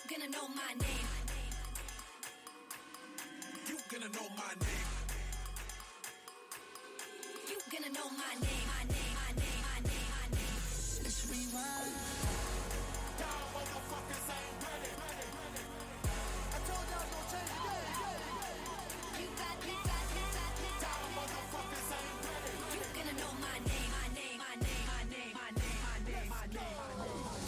gonna know my name. You gonna know my name. You gonna know my name. My name. My name. My name. My name. Let's rewind. Y'all motherfuckers ain't ready. I told y'all no change the game. You got that. Y'all motherfuckers ain't ready. You gonna know my name. My name. My name. My name. My name. My name. My name. My name.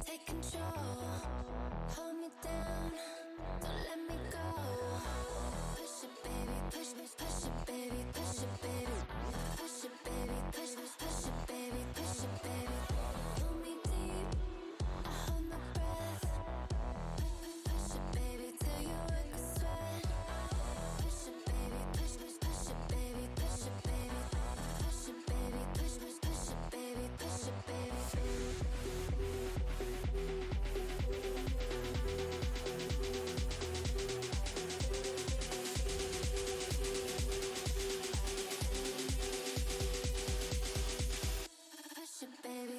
Take control, hold me down, don't let me go. Push it, baby, push it, baby, push it, baby. Push it, baby, push it, baby, push it, baby. Pull me deep, I hold my breath. Push it, baby, till you wake a sweat. Push it, baby, push it, baby, push it, baby. Push it, baby, push it, baby, push it, baby. Push it, baby,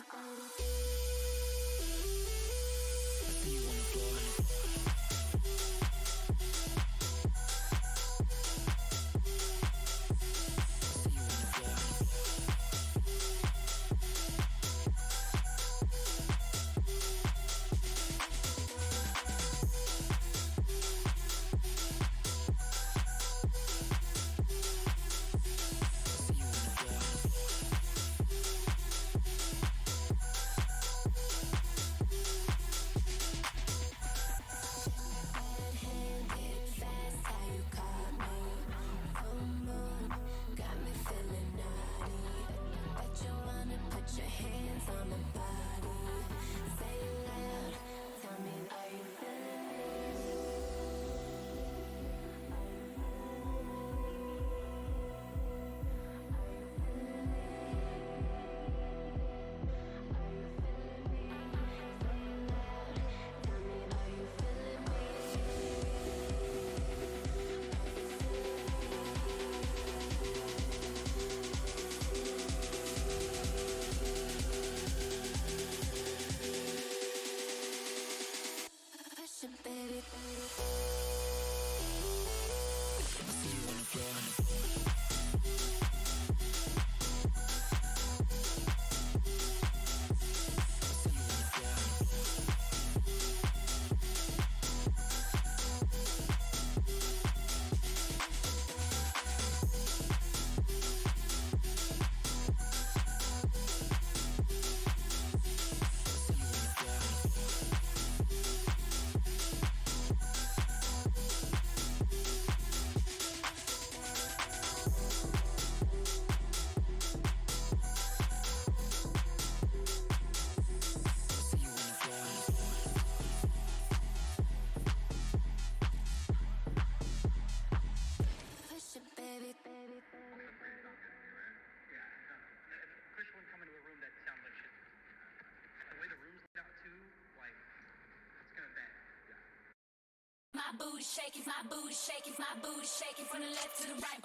my booty shaking, my booty shaking, my booty shaking from the left to the right.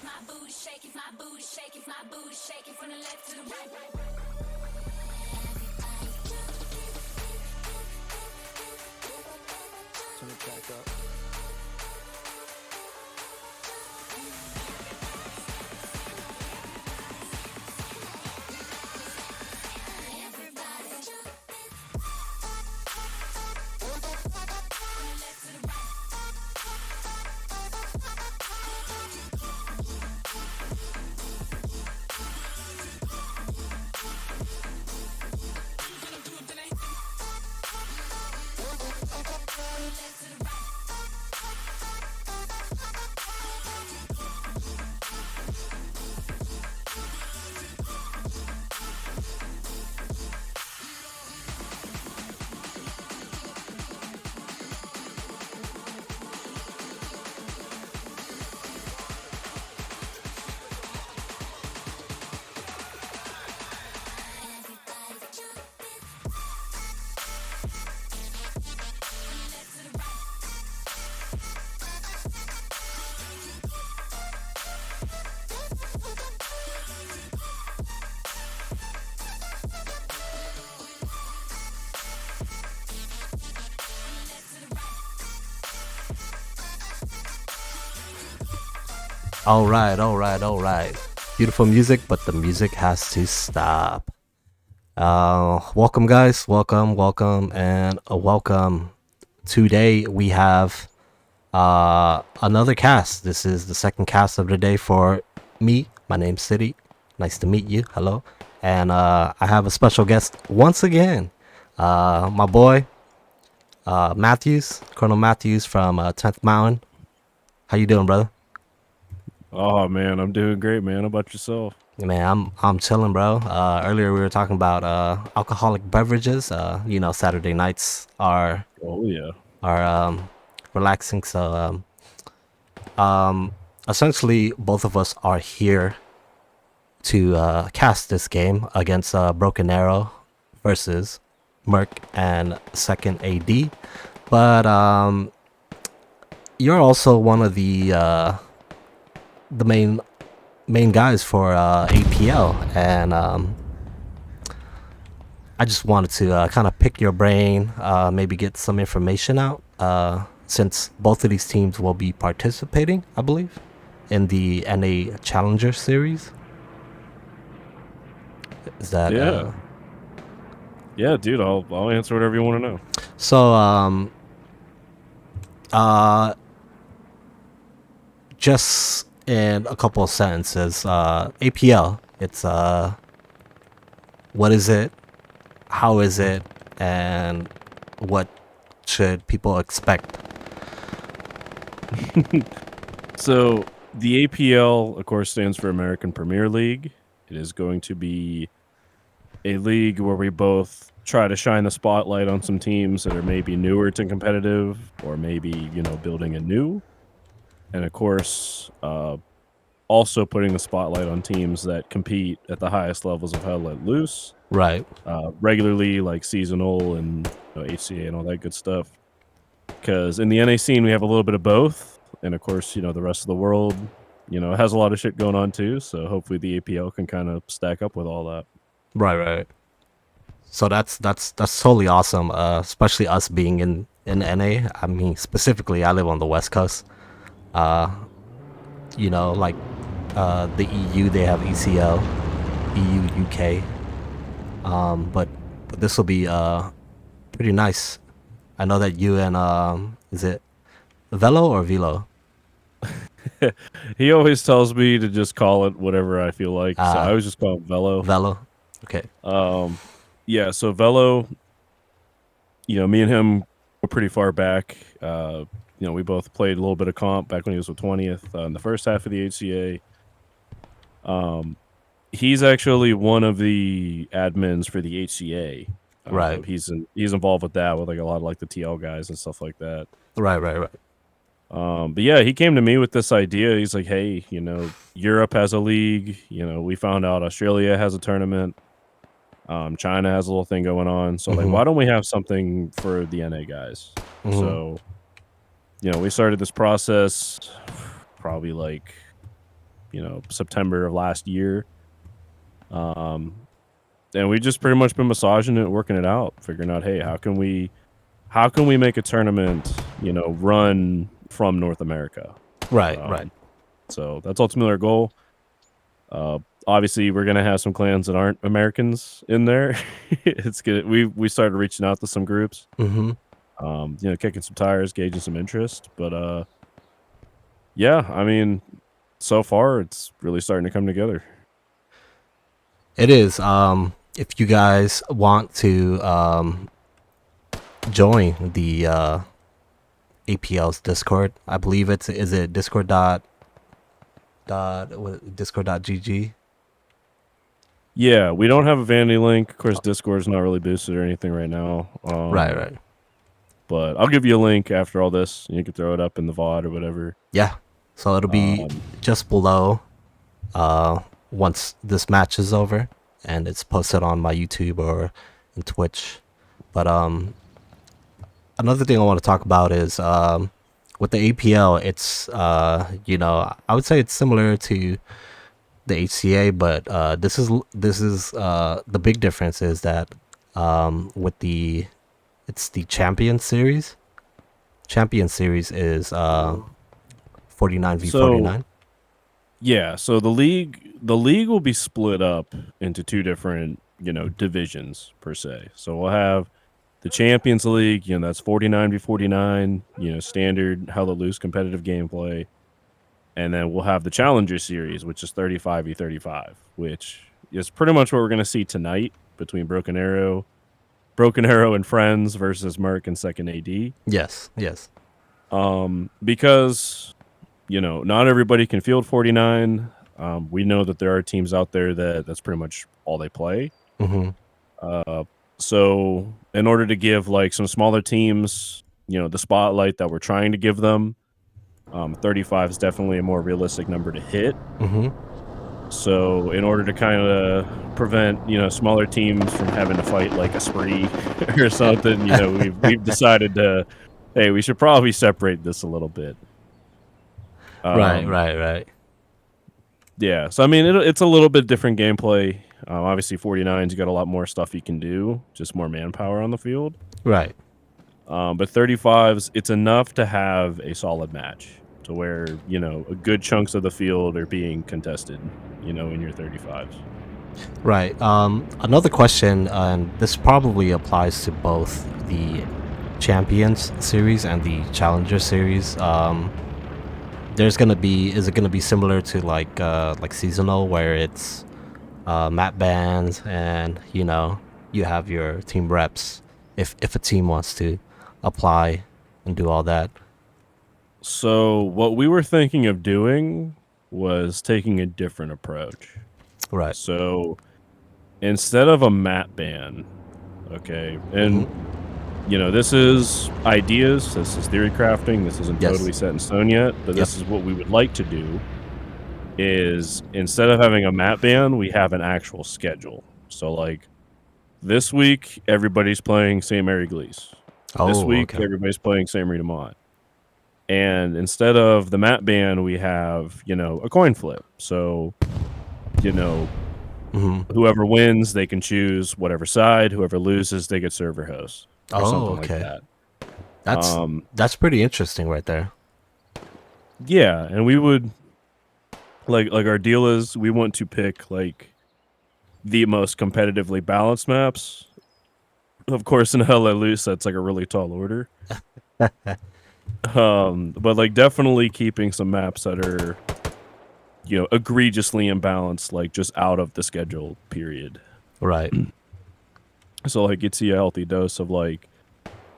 My booty shaking, my booty shaking, my booty shaking from the left to the right. Turn it back up. All right. Beautiful music, but the music has to stop. Welcome, guys. Welcome, and welcome. Today we have another cast. This is the second cast of the day for me. My name's Cidi. Nice to meet you. Hello. and I have a special guest once again. My boy Matthews, Colonel Matthews from 10th Mountain. How you doing, brother? Oh man, I'm doing great, man. How about yourself? Man, I'm chilling, bro. Earlier we were talking about alcoholic beverages. Saturday nights Oh yeah. are relaxing. So essentially, both of us are here to cast this game against Broken Arrow versus Merc and Second AD. But you're also one of the main guys for APL, and I just wanted to kind of pick your brain, maybe get some information out, since both of these teams will be participating, I believe, in the NA Challenger Series. Is that Yeah. Yeah, dude, I'll answer whatever you want to know. so? Just in a couple of sentences, APL. It's what is it? How is it? And what should people expect? So the APL, of course, stands for American Premier League. It is going to be a league where we both try to shine the spotlight on some teams that are maybe newer to competitive or maybe, building a new. And of course, also putting the spotlight on teams that compete at the highest levels of Hell Let Loose, Right. regularly, like seasonal and HCA and all that good stuff. Because in the NA scene, we have a little bit of both. And of course, the rest of the world, has a lot of shit going on too. So hopefully the APL can kind of stack up with all that. Right. So that's totally awesome. Especially us being in NA. I mean, specifically, I live on the West Coast. Like the EU, they have ECL, EU, UK. But this will be pretty nice. I know that you and is it Velo or Velo? He always tells me to just call it whatever I feel like. So I always just call it Velo. Velo. Okay. Yeah, so Velo, me and him were pretty far back. We both played a little bit of comp back when he was with 20th in the first half of the HCA. He's actually one of the admins for the HCA. Right. He's involved with that, with like a lot of like the TL guys and stuff like that. Right. But yeah, he came to me with this idea. He's like, hey, Europe has a league. We found out Australia has a tournament. China has a little thing going on. So like, why don't we have something for the NA guys? So, we started this process probably like, September of last year. And we just pretty much been massaging it, working it out, figuring out, hey, how can we make a tournament, run from North America? Right. So that's ultimately our goal. Obviously, we're gonna have some clans that aren't Americans in there. It's good. We started reaching out to some groups. Kicking some tires, gauging some interest. But yeah, I mean, so far it's really starting to come together. It is. If you guys want to join the APL's Discord, I believe is it Discord Discord.gg. Yeah, we don't have a vanity link. Of course, Discord's not really boosted or anything right now. Right. But I'll give you a link after all this. You can throw it up in the VOD or whatever. Yeah. So it'll be just below once this match is over, and it's posted on my YouTube or in Twitch. But another thing I want to talk about is with the APL, it's I would say it's similar to the HCA, but this is the big difference is that with it's the Champion Series. Champion Series is 49v49. Yeah, so the league will be split up into two different, divisions per se. So we'll have the Champions League, that's 49v49, standard hella loose competitive gameplay. And then we'll have the Challenger Series, which is 35v35, which is pretty much what we're going to see tonight between Broken Arrow and Friends versus Merc and Second AD. Yes. Because not everybody can field 49. We know that there are teams out there that's pretty much all they play. So in order to give like some smaller teams, the spotlight that we're trying to give them, 35 is definitely a more realistic number to hit. So in order to kind of prevent, smaller teams from having to fight like a spree or something, we've decided to, hey, we should probably separate this a little bit. Right. Yeah, so I mean, it's a little bit different gameplay. Obviously, 49's got a lot more stuff you can do, just more manpower on the field. Right. But 35's, it's enough to have a solid match to where, a good chunks of the field are being contested, in your 35's. Right. Another question, and this probably applies to both the Champions series and the Challenger series. Is it gonna be similar to like seasonal, where it's map bans and you have your team reps if a team wants to apply and do all that? So what we were thinking of doing was taking a different approach. Right. So instead of a map ban, okay, and this is ideas, this is theory crafting, this isn't totally set in stone yet, but this is what we would like to do, is instead of having a map ban, we have an actual schedule. So like this week, everybody's playing St. Mary Glees. This week, everybody's playing St. Rita Mont. And instead of the map ban, we have, a coin flip. So, whoever wins, they can choose whatever side. Whoever loses, they get server host. Or something like that. That's pretty interesting right there. Yeah, and we would like our deal is we want to pick like the most competitively balanced maps. Of course, in HLL loose, that's like a really tall order. But like definitely keeping some maps that are egregiously imbalanced, like just out of the schedule period. Right. So like you'd see a healthy dose of like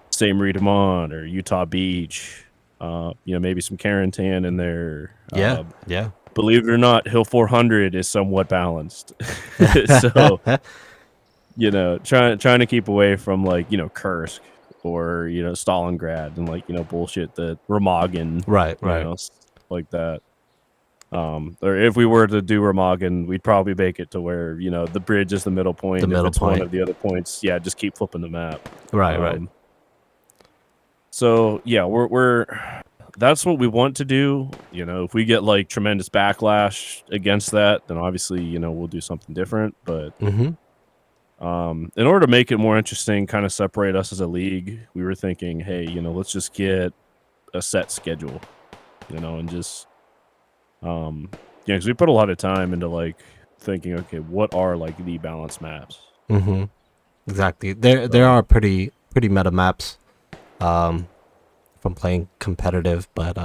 St. Rita Mont or Utah Beach, maybe some Carentan in there. Yeah. Believe it or not, Hill 400 is somewhat balanced. So trying to keep away from like Kursk or Stalingrad and like bullshit that Remagen, right like that. Or if we were to do Remagen, we'd probably make it to where the bridge is the middle point. If it's one of the other points, just keep flipping the map. Right. So yeah, we're that's what we want to do. If we get like tremendous backlash against that, then obviously we'll do something different. But in order to make it more interesting, kind of separate us as a league, we were thinking, hey, let's just get a set schedule, and just because we put a lot of time into like thinking, okay, what are like the balanced maps? Exactly. There are pretty meta maps from playing competitive, but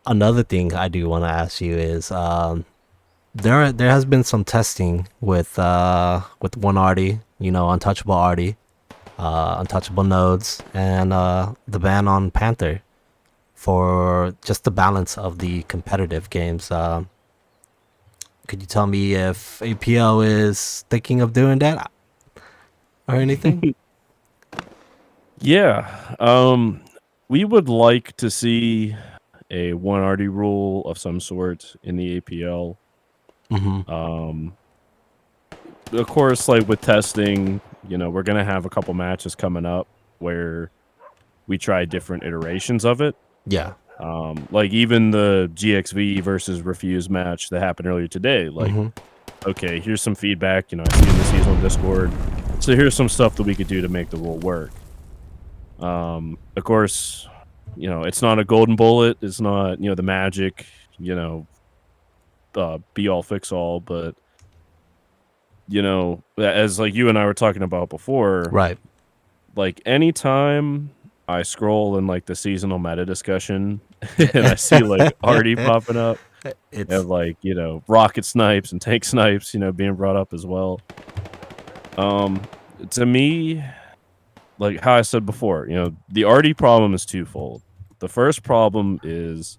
another thing I do want to ask you is there has been some testing with one Artie, untouchable Artie, untouchable nodes, and the ban on Panther for just the balance of the competitive games. Could you tell me if APL is thinking of doing that or anything? Yeah. We would like to see a 1 RD rule of some sort in the APL. Of course, like with testing, we're going to have a couple matches coming up where we try different iterations of it. Yeah. Like even the GXV versus Refuse match that happened earlier today. Like, okay, here's some feedback. I see in the seasonal Discord. So here's some stuff that we could do to make the rule work. Of course, it's not a golden bullet. It's not, the magic, be all fix all. But, as like you and I were talking about before, right? Like anytime I scroll in like the seasonal meta discussion and I see like Artie popping up, You have like, you know, rocket snipes and tank snipes, you know, being brought up as well. To me, like how I said before, you know, the arty problem is twofold. The first problem is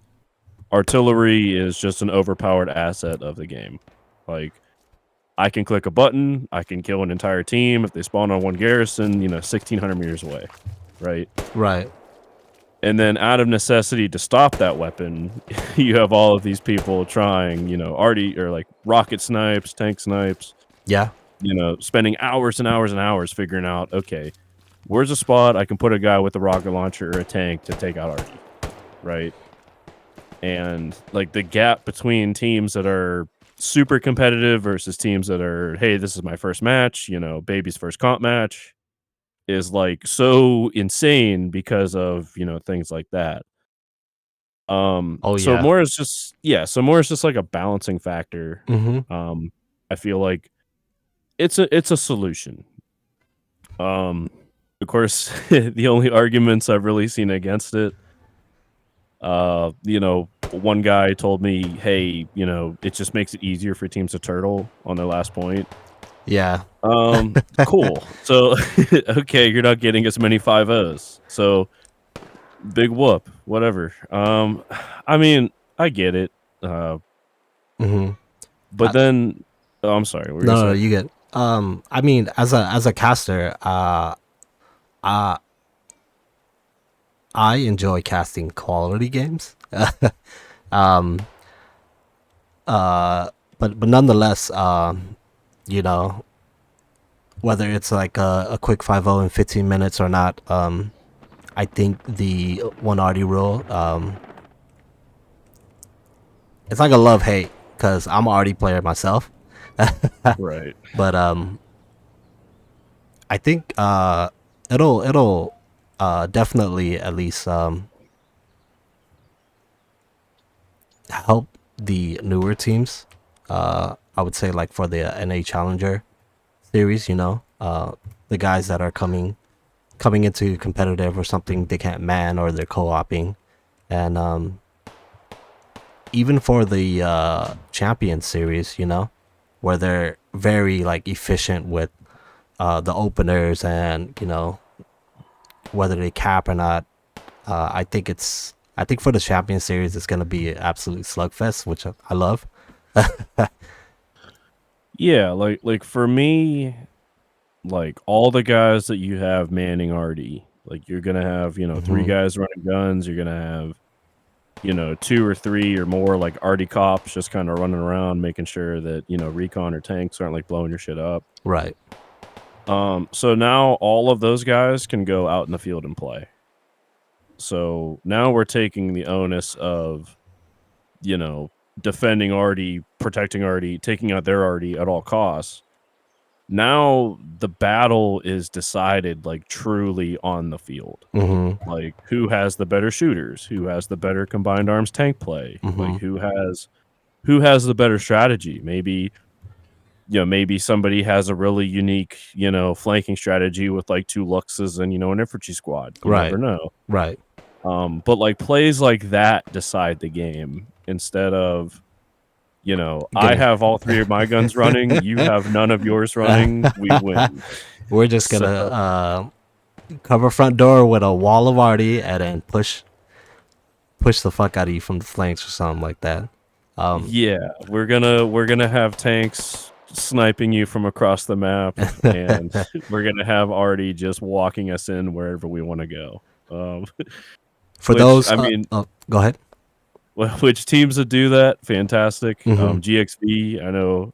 artillery is just an overpowered asset of the game. Like, I can click a button, I can kill an entire team if they spawn on one garrison, you know, 1,600 meters away, right? Right. And then out of necessity to stop that weapon, you have all of these people trying, you know, arty or like rocket snipes, tank snipes, Yeah. you know, spending hours and hours and hours figuring out, okay, where's a spot I can put a guy with a rocket launcher or a tank to take out arty, right? And like the gap between teams that are super competitive versus teams that are, hey, this is my first match, you know, baby's first comp match, is like so insane because of, you know, things like that. Oh So yeah. more is just so more is just like a balancing factor. I feel like it's a solution. Of course, the only arguments I've really seen against it, you know, one guy told me, hey, you know, it just makes it easier for teams to turtle on their last point. Yeah. Cool. So, okay, you're not getting as many 5-0s. So, big whoop, whatever. I mean, I get it. But then, oh, I'm sorry. What were you No, saying? you get. I mean, as a caster, I enjoy casting quality games. But nonetheless, you know, whether it's like a quick 5-0 in 15 minutes or not, I think the one arty rule, it's like a love hate because I'm an arty player myself. Right. But I think it'll definitely at least help the newer teams. I would say like for the NA Challenger series, you know, the guys that are coming into competitive or something they can't man or they're co-oping, and even for the champion series, you know, where they're very like efficient with the openers and, you know, whether they cap or not. I think for the champion series it's gonna be an absolute slugfest, which I love. Yeah, like for me, like all the guys that you have manning arty, like you're gonna have, you know, 3 guys running guns. You're gonna have, you know, 2 or 3 or more like arty cops just kind of running around making sure that, you know, recon or tanks aren't like blowing your shit up. Right. So now all of those guys can go out in the field and play. So now we're taking the onus of, you know, defending arty, protecting arty, taking out their arty at all costs. Now the battle is decided like truly on the field. Like who has the better shooters, who has the better combined arms tank play, like who has the better strategy. Maybe, you know, maybe somebody has a really unique, you know, flanking strategy with like 2 Luxes and, you know, an infantry squad. You never know. Right. But like plays like that decide the game instead of, you know, I have all 3 of my guns running, you have none of yours running, we win. We're just gonna cover front door with a wall of arty and then push the fuck out of you from the flanks or something like that. Yeah, we're gonna have tanks sniping you from across the map, and we're gonna have arty just walking us in wherever we want to go. For which, those, I mean, go ahead. Which teams that do that? Fantastic. GXV, I know.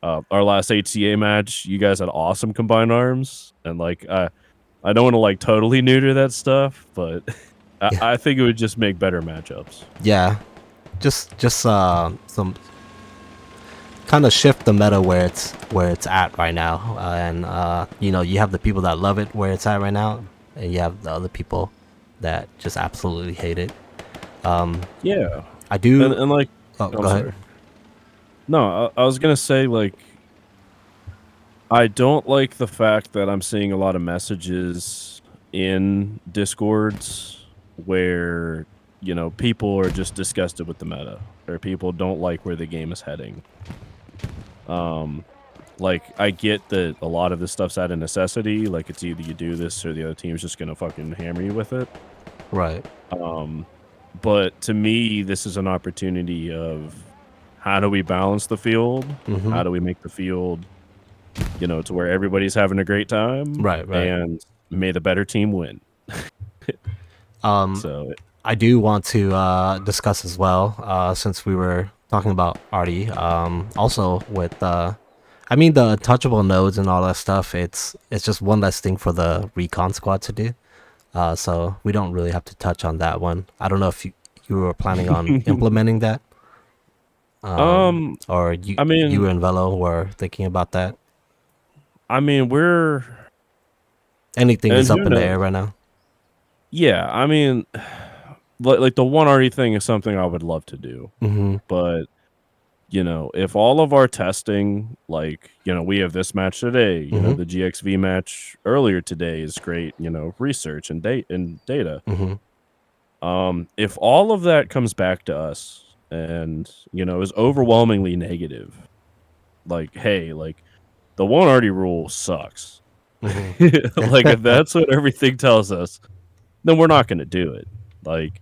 Our last HCA match, you guys had awesome combined arms, and like I don't want to like totally neuter that stuff, but I think it would just make better matchups. Yeah, just some kind of shift the meta where it's at right now, and you know, you have the people that love it where it's at right now, and you have the other people that just absolutely hate it. Yeah, I do. and like, go ahead. No, I was gonna say, like, I don't like the fact that I'm seeing a lot of messages in Discords where, you know, people are just disgusted with the meta. or people don't like where the game is heading. Like, I get that a lot of this stuff's out of necessity. Like, it's either you do this or the other team's just gonna fucking hammer you with it. Right. But to me, this is an opportunity of how do we balance the field? How do we make the field, to where everybody's having a great time? Right. And may the better team win. So I do want to discuss as well, since we were talking about Artie. Also with the touchable nodes and all that stuff. It's just one less thing for the recon squad to do. So we don't really have to touch on that one. I don't know if you were planning on implementing that. Or you and Velo were thinking about that. I mean, anything is up in the air right now. Yeah, I mean, like the one Artie thing is something I would love to do, but if all of our testing, like, we have this match today, the GXV match earlier today is great, research and data. If all of that comes back to us and, is overwhelmingly negative, like, hey, like, the one Artie rule sucks. Like, if that's what everything tells us, then we're not going to do it. Like,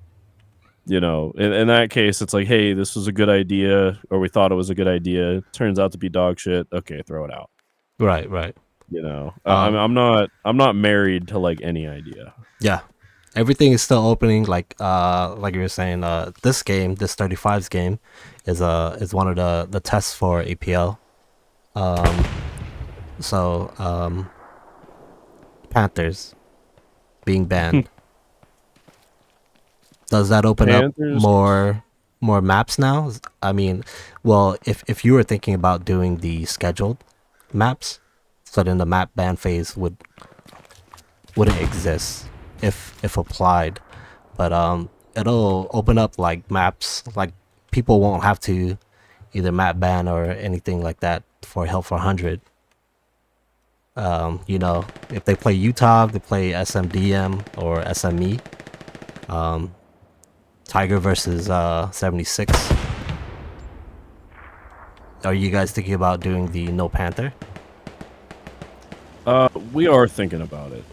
in that case, it's like, hey, this was a good idea, or we thought it was a good idea. It turns out to be dog shit. Okay, throw it out. Right. I'm not married to like any idea. Yeah, everything is still opening. Like you were saying, this 35's game, is one of the tests for APL. So Panthers being banned. Does that open up more maps now? I mean, well, if you were thinking about doing the scheduled maps, so then the map ban phase wouldn't exist if applied. But it'll open up like maps, like people won't have to either map ban or anything like that for Hell for 100. If they play Utah, they play SMDM or SME. Tiger versus 76. Are you guys thinking about doing the No Panther? We are thinking about it.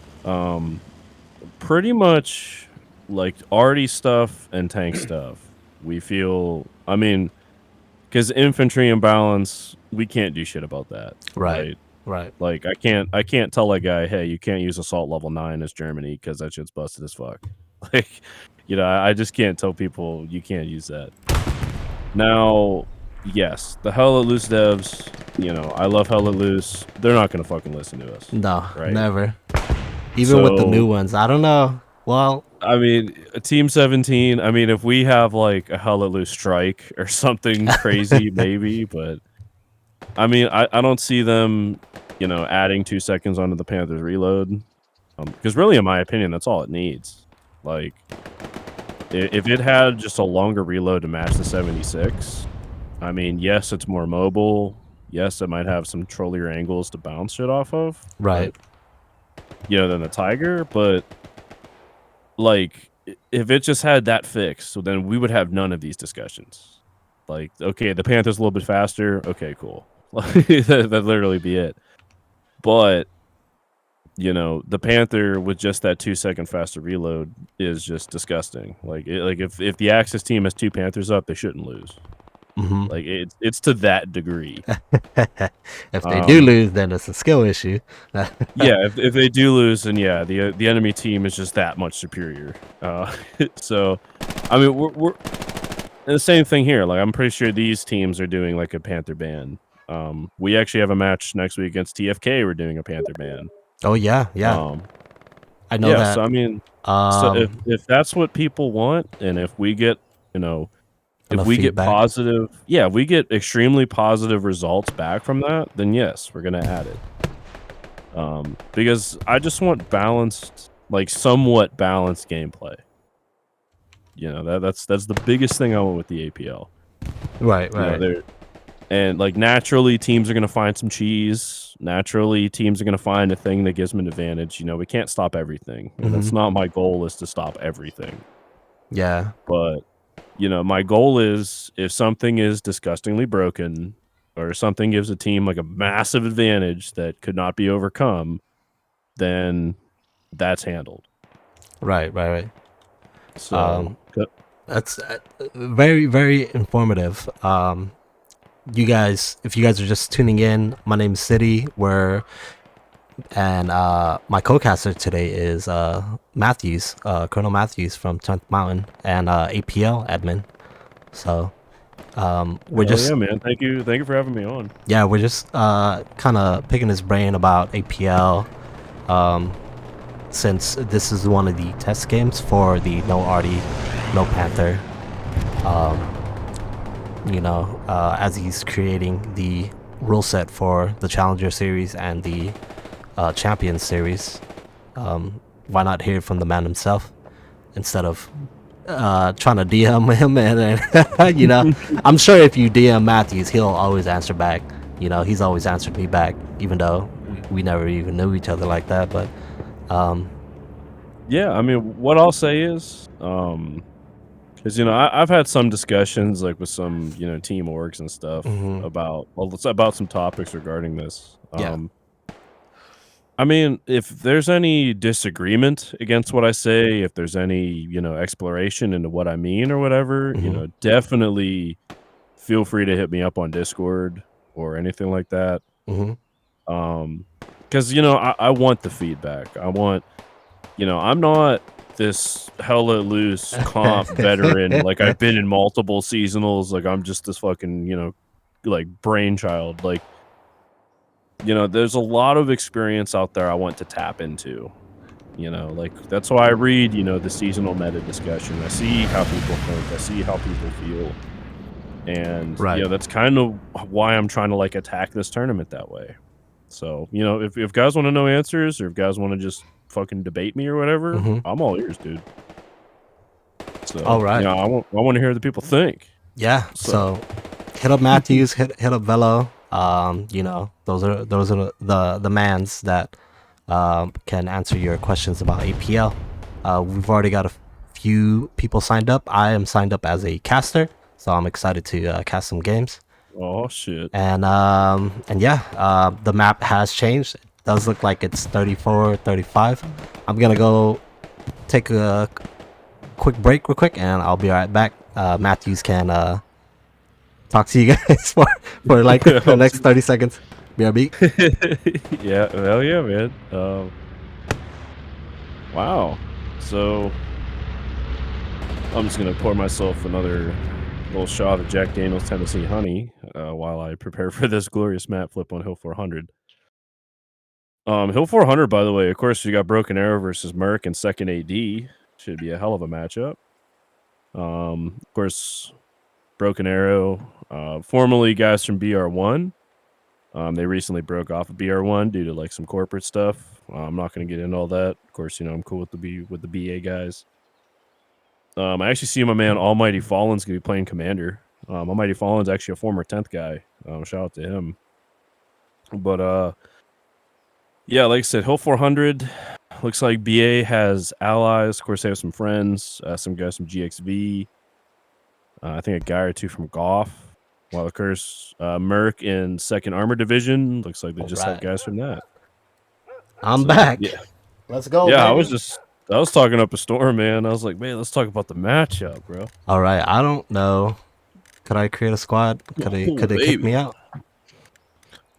Pretty much like Artie stuff and tank stuff. We feel, I mean, because infantry and balance, we can't do shit about that. Right. Like I can't tell a guy, hey, you can't use assault level 9 as Germany because that shit's busted as fuck. Like, I just can't tell people you can't use that. Now, yes, the Hell Let Loose devs, I love Hell Let Loose. They're not gonna fucking listen to us. No, right? Never. Even with the new ones, I don't know. Well, I mean, Team 17. I mean, if we have like a Hell Let Loose strike or something crazy, maybe. But I mean, I don't see them, adding 2 seconds onto the Panthers reload. Because really, in my opinion, that's all it needs. Like, if it had just a longer reload to match the 76, I mean, yes, it's more mobile. Yes, it might have some trollier angles to bounce shit off of. Right. But, than the Tiger. But, like, if it just had that fixed, so then we would have none of these discussions. Like, okay, the Panther's a little bit faster. Okay, cool. That'd literally be it. But, the Panther with just that 2 second faster reload is just disgusting. Like, if the Axis team has 2 Panthers up, they shouldn't lose. Like, it's to that degree. If they do lose, then it's a skill issue. Yeah, if they do lose, then yeah, the enemy team is just that much superior. So, I mean, we're the same thing here. Like, I'm pretty sure these teams are doing like a Panther ban. We actually have a match next week against TFK. We're doing a Panther ban. Oh yeah. I know that. So I mean, so if that's what people want, and if we get, if we get positive, if we get extremely positive results back from that, then yes, we're gonna add it. Because I just want balanced, like somewhat balanced gameplay. That's the biggest thing I want with the APL. Right. And like naturally, teams are gonna find some cheese. Naturally, teams are gonna find a thing that gives them an advantage. We can't stop everything. And that's not my goal, is to stop everything. Yeah. But my goal is if something is disgustingly broken or something gives a team like a massive advantage that could not be overcome, then that's handled. Right. So That's very, very informative. You guys, if you guys are just tuning in, my name is Cidi. And my co-caster today is Matthews, Colonel Matthews from 10th Mountain, and APL admin. So we're just, yeah, man. Thank you for having me on. Yeah, we're just kind of picking his brain about APL, since this is one of the test games for the No Artie, No Panther. As he's creating the rule set for the Challenger Series and the Champions Series, why not hear from the man himself instead of trying to DM him? And I'm sure if you DM Matthews, he'll always answer back. He's always answered me back, even though we never even knew each other like that. But yeah, I mean, what I'll say is, because I've had some discussions like with some team orgs and stuff about some topics regarding this. I mean, if there's any disagreement against what I say, if there's any exploration into what I mean or whatever, definitely feel free to hit me up on Discord or anything like that. Because I want the feedback. I want I'm not this hella loose comp veteran. Like I've been in multiple seasonals. Like I'm just this fucking like brainchild. Like there's a lot of experience out there I want to tap into. Like that's why I read the seasonal meta discussion. I see how people think. I see how people feel. And that's kind of why I'm trying to like attack this tournament that way. So if guys want to know answers or if guys want to just fucking debate me or whatever, I'm all ears, dude. So all right, I want to hear what the people think. Yeah. So hit up Matthews, hit up Velo. Those are the mans that can answer your questions about APL. We've already got a few people signed up. I am signed up as a caster, so I'm excited to cast some games. Oh shit. And the map has changed. It does look like it's 34, 35. I'm gonna go take a quick break real quick, and I'll be right back. Matthews can talk to you guys for like the next 30 seconds. BRB. Yeah, hell yeah, man. Wow. So I'm just gonna pour myself another little shot of Jack Daniel's Tennessee Honey while I prepare for this glorious map flip on Hill 400. Hill 400, by the way, of course, you got Broken Arrow versus Merc and second AD. Should be a hell of a matchup. Of course, Broken Arrow, formerly guys from BR1. They recently broke off of BR1 due to like some corporate stuff. I'm not going to get into all that. Of course, I'm cool with the BA guys. I actually see my man Almighty Fallen's going to be playing Commander. Almighty Fallen's actually a former 10th guy. Shout out to him. But yeah, like I said, Hill 400 looks like BA has allies. Of course, they have some friends, some guys from GXV. I think a guy or two from Goff. While of course, Merc in 2nd Armor Division looks like they just have guys from that. I'm back. Yeah, let's go. Yeah, baby. I was talking up a storm, man. I was like, man, let's talk about the matchup, bro. All right, I don't know. Could I create a squad? Could they kick me out?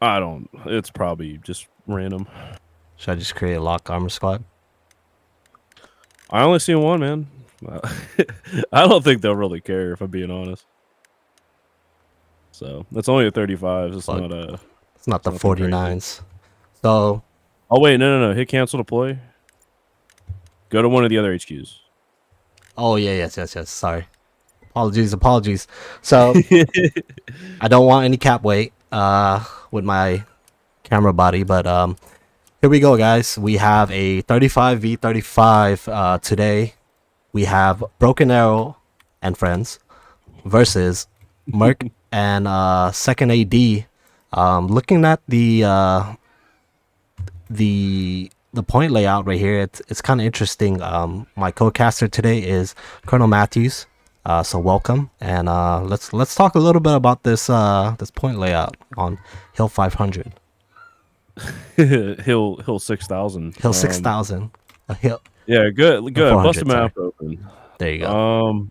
I don't. It's probably just random. Should I just create a lock armor squad? I only see one, man. I don't think they'll really care, if I'm being honest. So that's only a 35. It's not a. It's not the 49s. So. Oh wait, no. Hit cancel to play. Go to one of the other HQs. Oh yeah, yes. Sorry. Apologies. So I don't want any cap weight with my camera body, but here we go, guys. We have a 35v35 today. We have Broken Arrow and friends versus Merc and second AD. Looking at the point layout right here, it's kind of interesting. My co-caster today is Colonel Matthews. So welcome, and let's talk a little bit about this point layout on Hill 500, Hill 6,000. Hill 6,000, a hill. Yeah, good. Hill Bust the 400. Sorry. map open. There you go.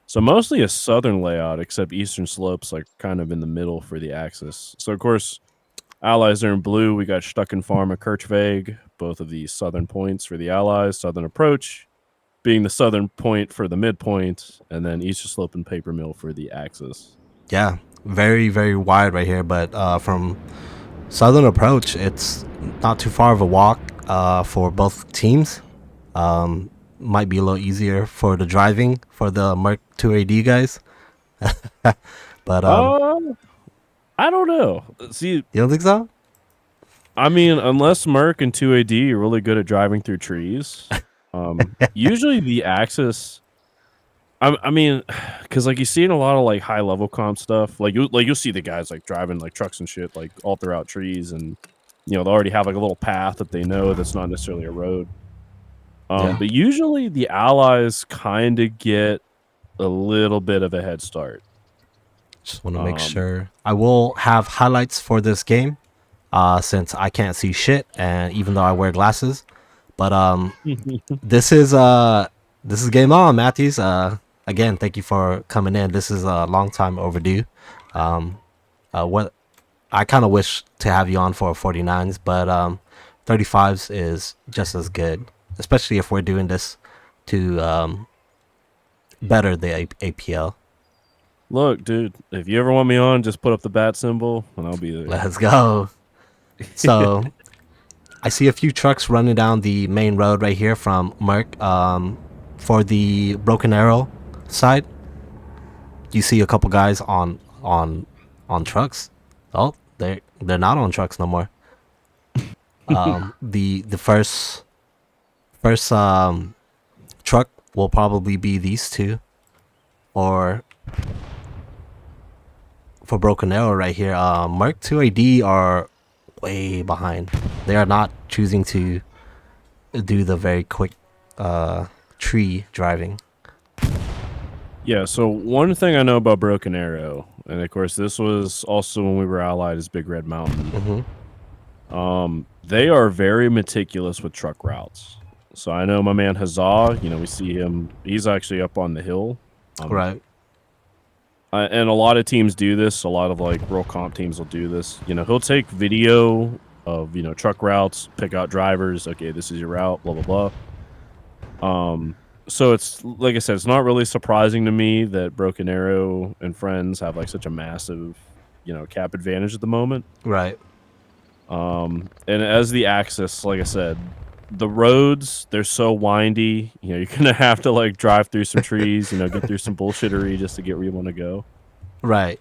So mostly a southern layout, except eastern slopes like kind of in the middle for the axis. So of course, allies are in blue. We got Stucken Farm and Kirchweg, both of these southern points for the allies. Southern approach being the southern point for the midpoint, and then eastern slope and paper mill for the axis. Yeah, very very wide right here, but from southern approach, it's not too far of a walk for both teams. Might be a little easier for the driving for the Merc 2AD guys. But I don't know. See, you don't think so? I mean, unless Merc and 2AD are really good at driving through trees, usually the axis. I mean, because like you see in a lot of like high level comp stuff, like you'll see the guys like driving like trucks and shit like all throughout trees, and they already have like a little path that they know that's not necessarily a road. But usually the allies kind of get a little bit of a head start. Just want to make sure. I will have highlights for this game, since I can't see shit, and even though I wear glasses. But this is game on, Matthews. Again, thank you for coming in. This is a long time overdue. What I kind of wish to have you on for 49s, but 35s is just as good, especially if we're doing this to better the APL. Look, dude, if you ever want me on, just put up the bat symbol and I'll be there. Let's go. So I see a few trucks running down the main road right here from Merc. For the Broken Arrow side, you see a couple guys on trucks. Oh, they're not on trucks no more. The first truck will probably be these two, or for Broken Arrow right here. Merc 2AD are way behind. They are not choosing to do the very quick tree driving. Yeah, so one thing I know about Broken Arrow, and of course this was also when we were allied as Big Red Mountain. They are very meticulous with truck routes. So I know my man Huzzah, we see him, he's actually up on the hill. Right. And a lot of teams do this. A lot of like real comp teams will do this. He'll take video of, truck routes, pick out drivers. Okay, this is your route, blah, blah, blah. So it's, like I said, it's not really surprising to me that Broken Arrow and friends have like such a massive, cap advantage at the moment. Right. And as the axis, like I said, the roads, they're so windy, you're gonna have to like drive through some trees, get through some bullshittery just to get where you want to go. Right.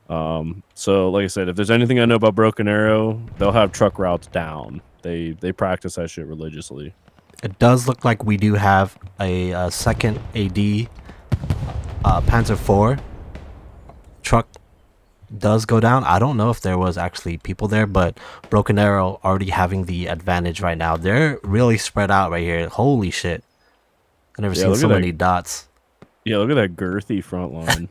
So like I said, if there's anything I know about Broken Arrow, they'll have truck routes down. They practice that shit religiously. It does look like we do have a second AD Panzer IV truck does go down. I don't know if there was actually people there, but Broken Arrow already having the advantage right now. They're really spread out right here. Holy shit. I've never seen so many dots. Yeah, look at that girthy front line.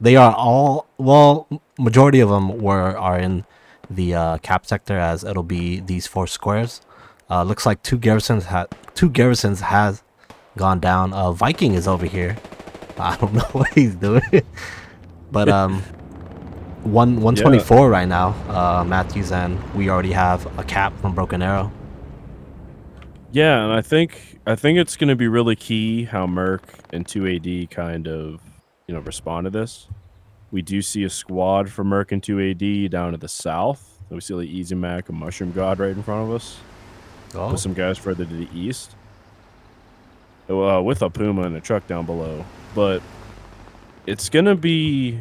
They are all, well, majority of them are in the cap sector, as it'll be these 4 squares. Looks like two garrisons has gone down. Viking is over here. I don't know what he's doing. But 124 right now, Matthews, and we already have a cap from Broken Arrow. Yeah, and I think it's going to be really key how Merc and 2AD kind of, respond to this. We do see a squad for Merc and 2AD down to the south. We see like Easy Mac and Mushroom God right in front of us. Oh. With some guys further to the east. With a Puma and a truck down below. But it's going to be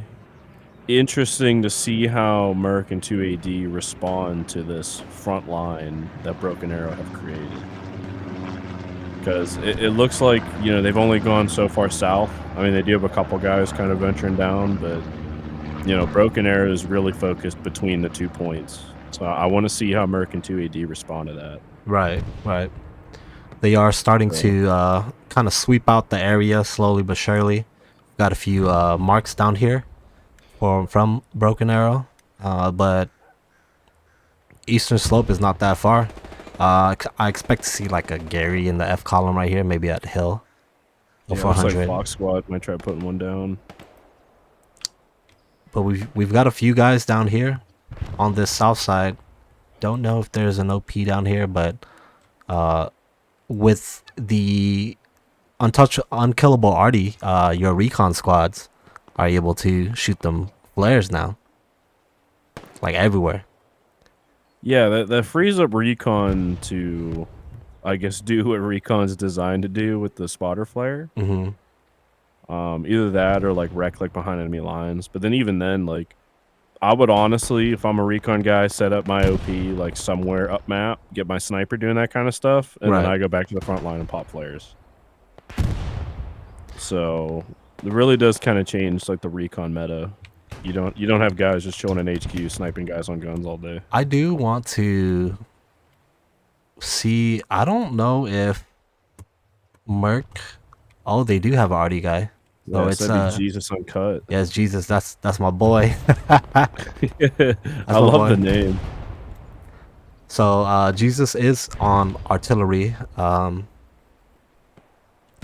interesting to see how Merc and 2AD respond to this front line that Broken Arrow have created. Because it looks like, they've only gone so far south. I mean, they do have a couple guys kind of venturing down, but, Broken Arrow is really focused between the 2 points. So I want to see how Merc and 2AD respond to that. Right. They are starting to kind of sweep out the area slowly but surely. Got a few marks down here from Broken Arrow, but Eastern Slope is not that far. I expect to see like a Gary in the F column right here, maybe at Hill. Yeah, looks like Fox Squad might try putting one down. But we've got a few guys down here on this south side. Don't know if there's an OP down here, but with the unkillable Artie, your recon squads are able to shoot them flares now, like everywhere. Yeah, that frees up recon to, I guess, do what recon's designed to do with the spotter flare. Mm-hmm. Either that or like wreck like behind enemy lines. But then even then, like, I would honestly, if I'm a recon guy, set up my OP like somewhere up map, get my sniper doing that kind of stuff, and then I go back to the front line and pop flares. So it really does kind of change like the recon meta. You don't have guys just chilling in HQ sniping guys on guns all day. I do want to see. I don't know if Merc. Oh, they do have an Artie guy. So Yeah, it's Jesus Uncut. Yeah, it's Jesus. That's my boy. I love the name. So Jesus is on artillery.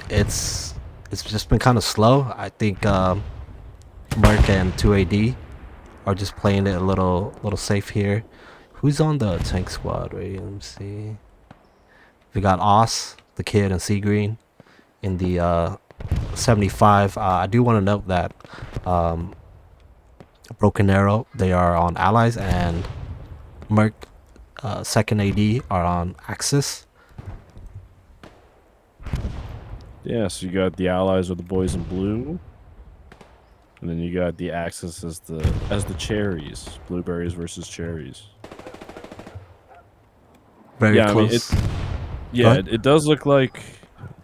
It's just been kind of slow. I think Merc and 2AD are just playing it a little safe here. Who's on the tank squad? Right, let me see. We got Os, the kid, and Sea Green in the 75. I do want to note that Broken Arrow, they are on allies, and Merc, second AD, are on Axis. Yeah, so you got the allies with the boys in blue, and then you got the Axis as the cherries, blueberries versus cherries. Very close. It does look like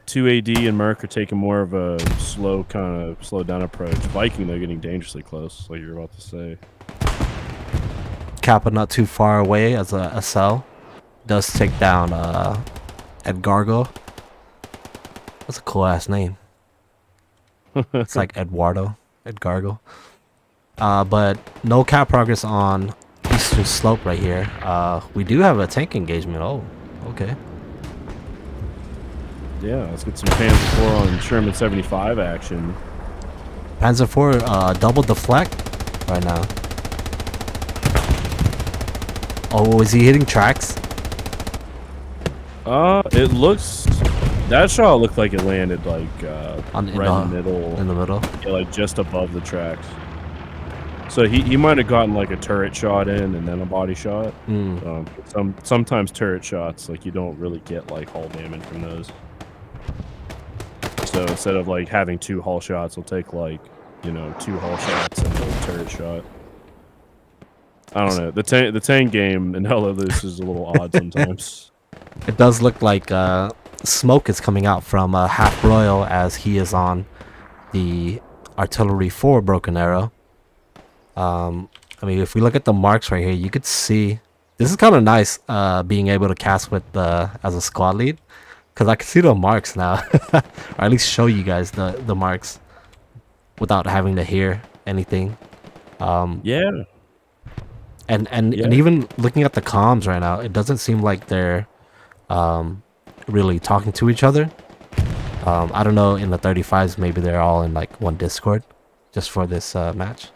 2AD and Merc are taking more of a slow down approach. Viking, they're getting dangerously close, like you're about to say. Kappa not too far away as a SL. Does take down Edgargo. That's a cool ass name. It's like Eduardo. Edgargo. But no cap progress on Eastern Slope right here. We do have a tank engagement. Oh, okay. Yeah, let's get some Panzer IV on Sherman 75 action. Panzer IV double deflect right now. Oh, is he hitting tracks? It looks... That shot looked like it landed like right in the middle. In the middle? Yeah, like just above the tracks. So he might have gotten like a turret shot in and then a body shot. Sometimes turret shots, like you don't really get like hull damage from those. So instead of like having 2 hull shots, we'll take like, 2 hull shots and a turret shot. I don't know. The tank game in Hell of This is a little odd sometimes. It does look like smoke is coming out from Half Royal as he is on the artillery 4 Broken Arrow. I mean, if we look at the marks right here, you could see this is kind of nice being able to cast with as a squad lead, because I can see the marks now, or at least show you guys the marks without having to hear anything. Yeah. And even looking at the comms right now, it doesn't seem like they're really talking to each other. I don't know, in the 35s, maybe they're all in like one Discord just for this match.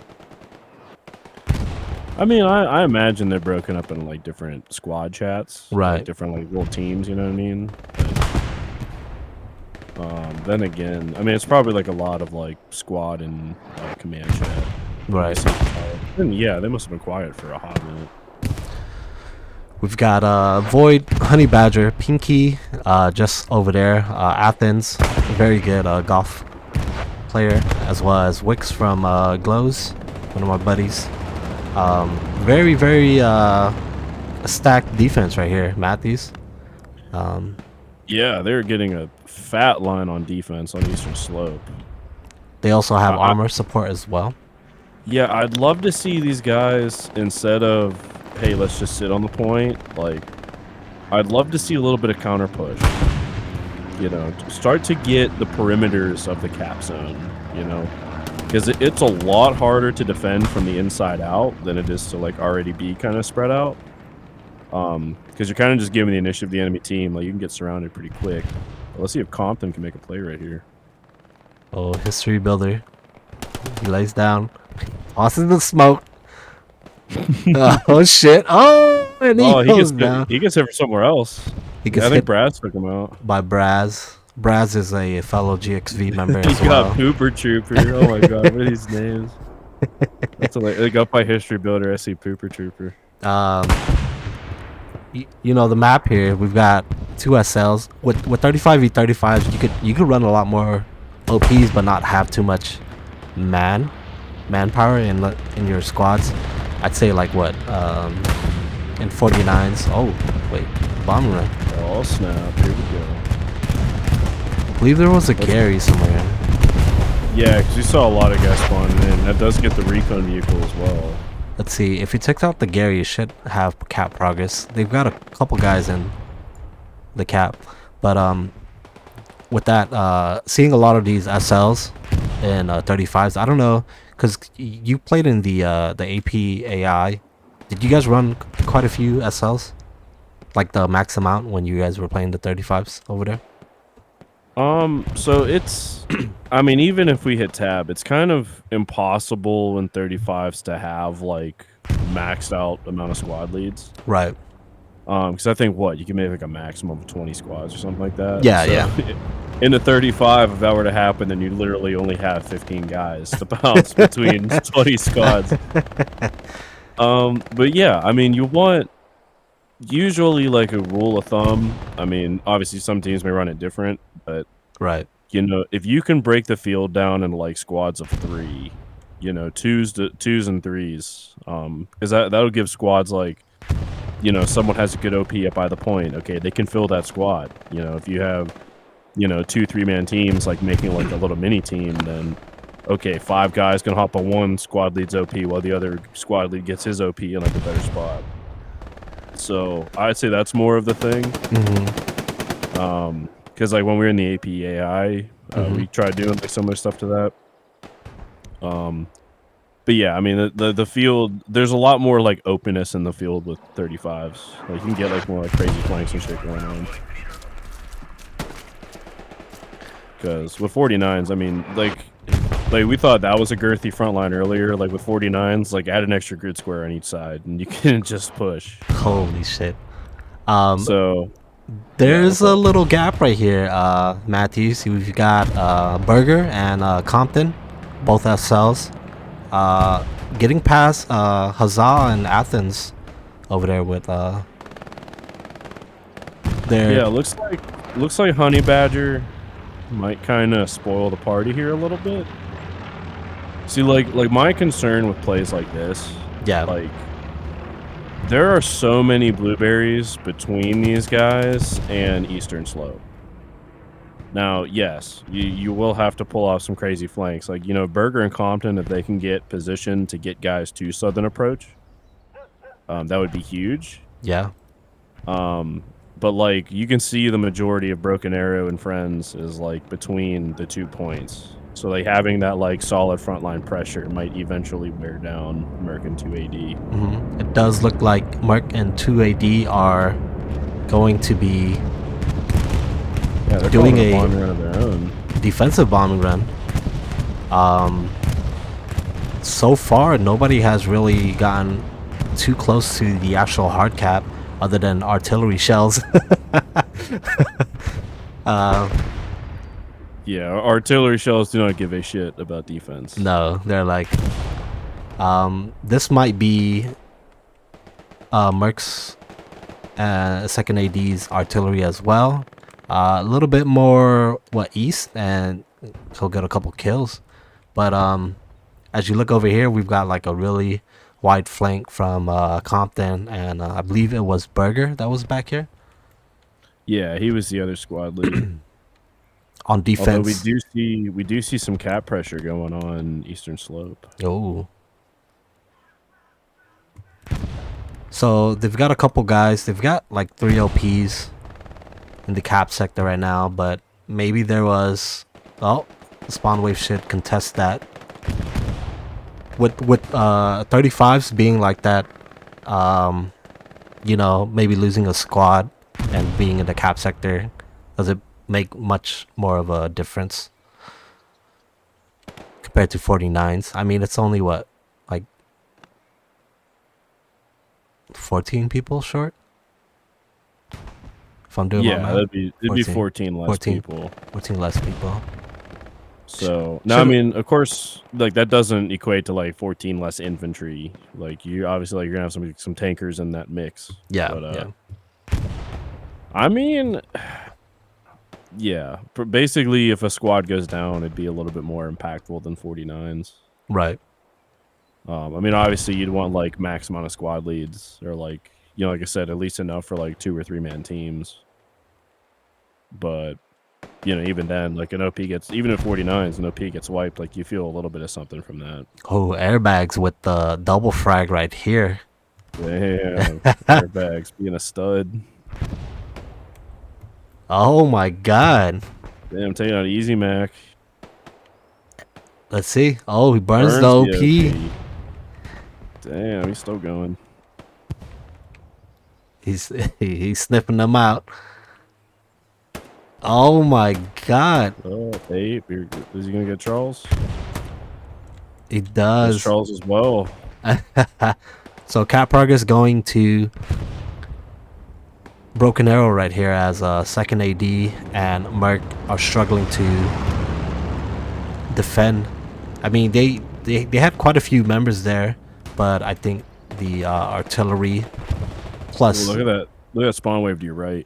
I mean, I imagine they're broken up in like different squad chats, right? Like different like little teams, you know what I mean? But, then again, I mean, it's probably like a lot of like squad and command chat, right? And yeah, they must have been quiet for a hot minute. We've got Void, Honey Badger, Pinky, just over there. Athens, very good golf player, as well as Wix from Glows, one of my buddies. Very, very stacked defense right here, Matthews. Yeah, they're getting a fat line on defense on Eastern Slope. They also have armor support as well. Yeah, I'd love to see these guys, instead of, hey, let's just sit on the point, like, I'd love to see a little bit of counter push. you know, start to get the perimeters of the cap zone, you know, because it's a lot harder to defend from the inside out than it is to like already be kind of spread out. Because you're kind of just giving the initiative to the enemy team. Like you can get surrounded pretty quick. But let's see if Compton can make a play right here. Oh, history builder. He lays down, tosses the smoke. Oh shit! Oh, and he goes down. He gets hit from somewhere else. He gets I think hit Brad took him out by Braz. Braz is a fellow GXV member He's as well. got Pooper Trooper. Oh my god, what are these names? That's like up by history builder. I see Pooper Trooper. You know the map here. We've got 2 SLs with 35v35s. You could run a lot more OPs, but not have too much manpower in your squads. I'd say like what in 49s. Oh wait, bomb run. Oh snap! Here we go. I believe there was a Gary somewhere. Yeah, because you saw a lot of guys spawning in. That does get the recon vehicle as well. Let's see. If you took out the Gary, you should have cap progress. They've got a couple guys in the cap, but with that, seeing a lot of these SLs and 35s, I don't know, because you played in the APAI. Did you guys run quite a few SLs, like the max amount when you guys were playing the 35s over there? So it's, I mean, even if we hit tab, it's kind of impossible in 35s to have like maxed out amount of squad leads. Right. Because I think you can make like a maximum of 20 squads or something like that. Yeah, so, yeah. In the 35, if that were to happen, then you literally only have 15 guys to bounce between 20 squads. But yeah, I mean, you want usually like a rule of thumb. I mean, obviously some teams may run it different, but right. You know, if you can break the field down in like squads of 3, you know, twos and 3s, because that'll give squads like, you know, someone has a good OP up by the point. Okay, they can fill that squad. You know, if you have, you know, 2-3-man teams like making like a little mini team, then okay, 5 guys can hop on one squad lead's OP while the other squad lead gets his OP in like a better spot. So I'd say that's more of the thing. Because like when we were in the APAI, we tried doing like similar stuff to that. But yeah, I mean the field, there's a lot more like openness in the field with 35s. Like you can get like more like crazy flanks and shit going on. Because with 49s, I mean like we thought that was a girthy front line earlier. Like with 49s, like add an extra grid square on each side and you can just push. Holy shit. So there's a little gap right here, Matthews. We've got Burger and Compton, both SLs. Getting past Huzzah and Athens over there with their... Yeah, looks like Honey Badger might kind of spoil the party here a little bit. See, like my concern with plays like this, yeah, like there are so many blueberries between these guys and Eastern Slope. Now, yes, you will have to pull off some crazy flanks. Like, you know, Burger and Compton, if they can get positioned to get guys to Southern Approach, that would be huge. Yeah. But, like, you can see the majority of Broken Arrow and Friends is, like, between the 2 points. So, like, having that, like, solid frontline pressure might eventually wear down Merc and 2AD. It does look like Merc and 2AD are going to be doing a bombing run of their own. Defensive bombing run. So far, nobody has really gotten too close to the actual hard cap other than artillery shells. Yeah, artillery shells do not give a shit about defense. No, they're like, this might be Merc's second AD's artillery as well. A little bit more east, and he'll get a couple kills. But as you look over here, we've got like a really wide flank from Compton, and I believe it was Burger that was back here. Yeah, he was the other squad lead. On defense, although we do see some cap pressure going on Eastern Slope. Oh. So they've got a couple guys. They've got like 3 OPs in the cap sector right now, but maybe there was. Well, Spawn Wave should contest that. With 35s being like that, you know, maybe losing a squad and being in the cap sector, does it make much more of a difference compared to 49s? I mean, it's only what, like 14 people short? If I'm doing my math. it'd be 14 less people. 14 less people. So no, I mean, of course, like that doesn't equate to like 14 less infantry. Like you obviously, like, you're gonna have some tankers in that mix. Yeah, but, I mean, yeah. Basically, if a squad goes down, it'd be a little bit more impactful than 49s. Right. I mean, obviously, you'd want like max amount of squad leads, or like, you know, like I said, at least enough for like 2 or 3 man teams. But you know, even then, like an OP gets, even at 49s, an OP gets wiped, like you feel a little bit of something from that. Oh, airbags with the double frag right here. Damn, airbags being a stud. Oh my god. Damn, taking out Easy Mac. Let's see. Oh, he burns the OP. Damn, he's still going. He's sniffing them out. Oh my god. Oh, Ape, is he gonna get Charles? He does. There's Charles as well. So Cat Progress going to Broken Arrow right here as a second AD, and Merc are struggling to defend. I mean, they have quite a few members there, but I think the artillery plus Ooh, look at that spawn wave to your right.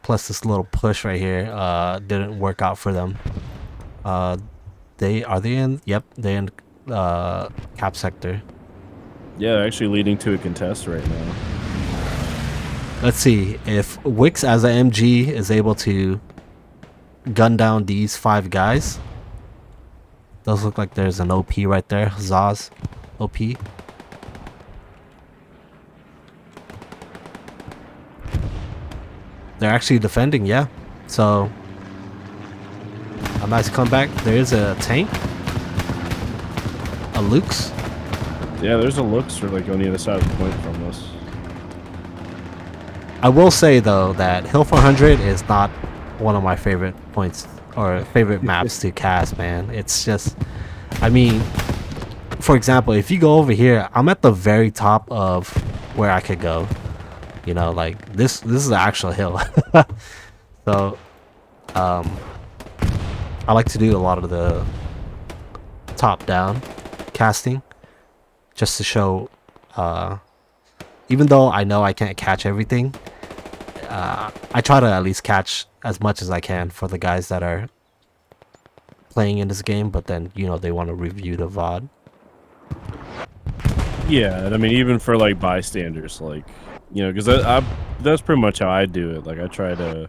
Plus this little push right here didn't work out for them. They in? Yep, they're in cap sector. Yeah, actually leading to a contest right now. Let's see if Wix as a MG is able to gun down these 5 guys. Does look like there's an OP right there. Zaz OP. They're actually defending, yeah. So a nice comeback. There is a tank. A Luke's. Yeah, there's a Lux for like on the other side of the point from us. I will say though that Hill 400 is not one of my favorite points or favorite maps to cast, man. It's just, I mean, for example, if you go over here, I'm at the very top of where I could go. You know, like this is the actual hill. So I like to do a lot of the top down casting just to show even though I know I can't catch everything, I try to at least catch as much as I can for the guys that are playing in this game, but then, you know, they want to review the VOD. Yeah, and I mean, even for like bystanders, like, you know, because that's pretty much how I do it. Like, I try to,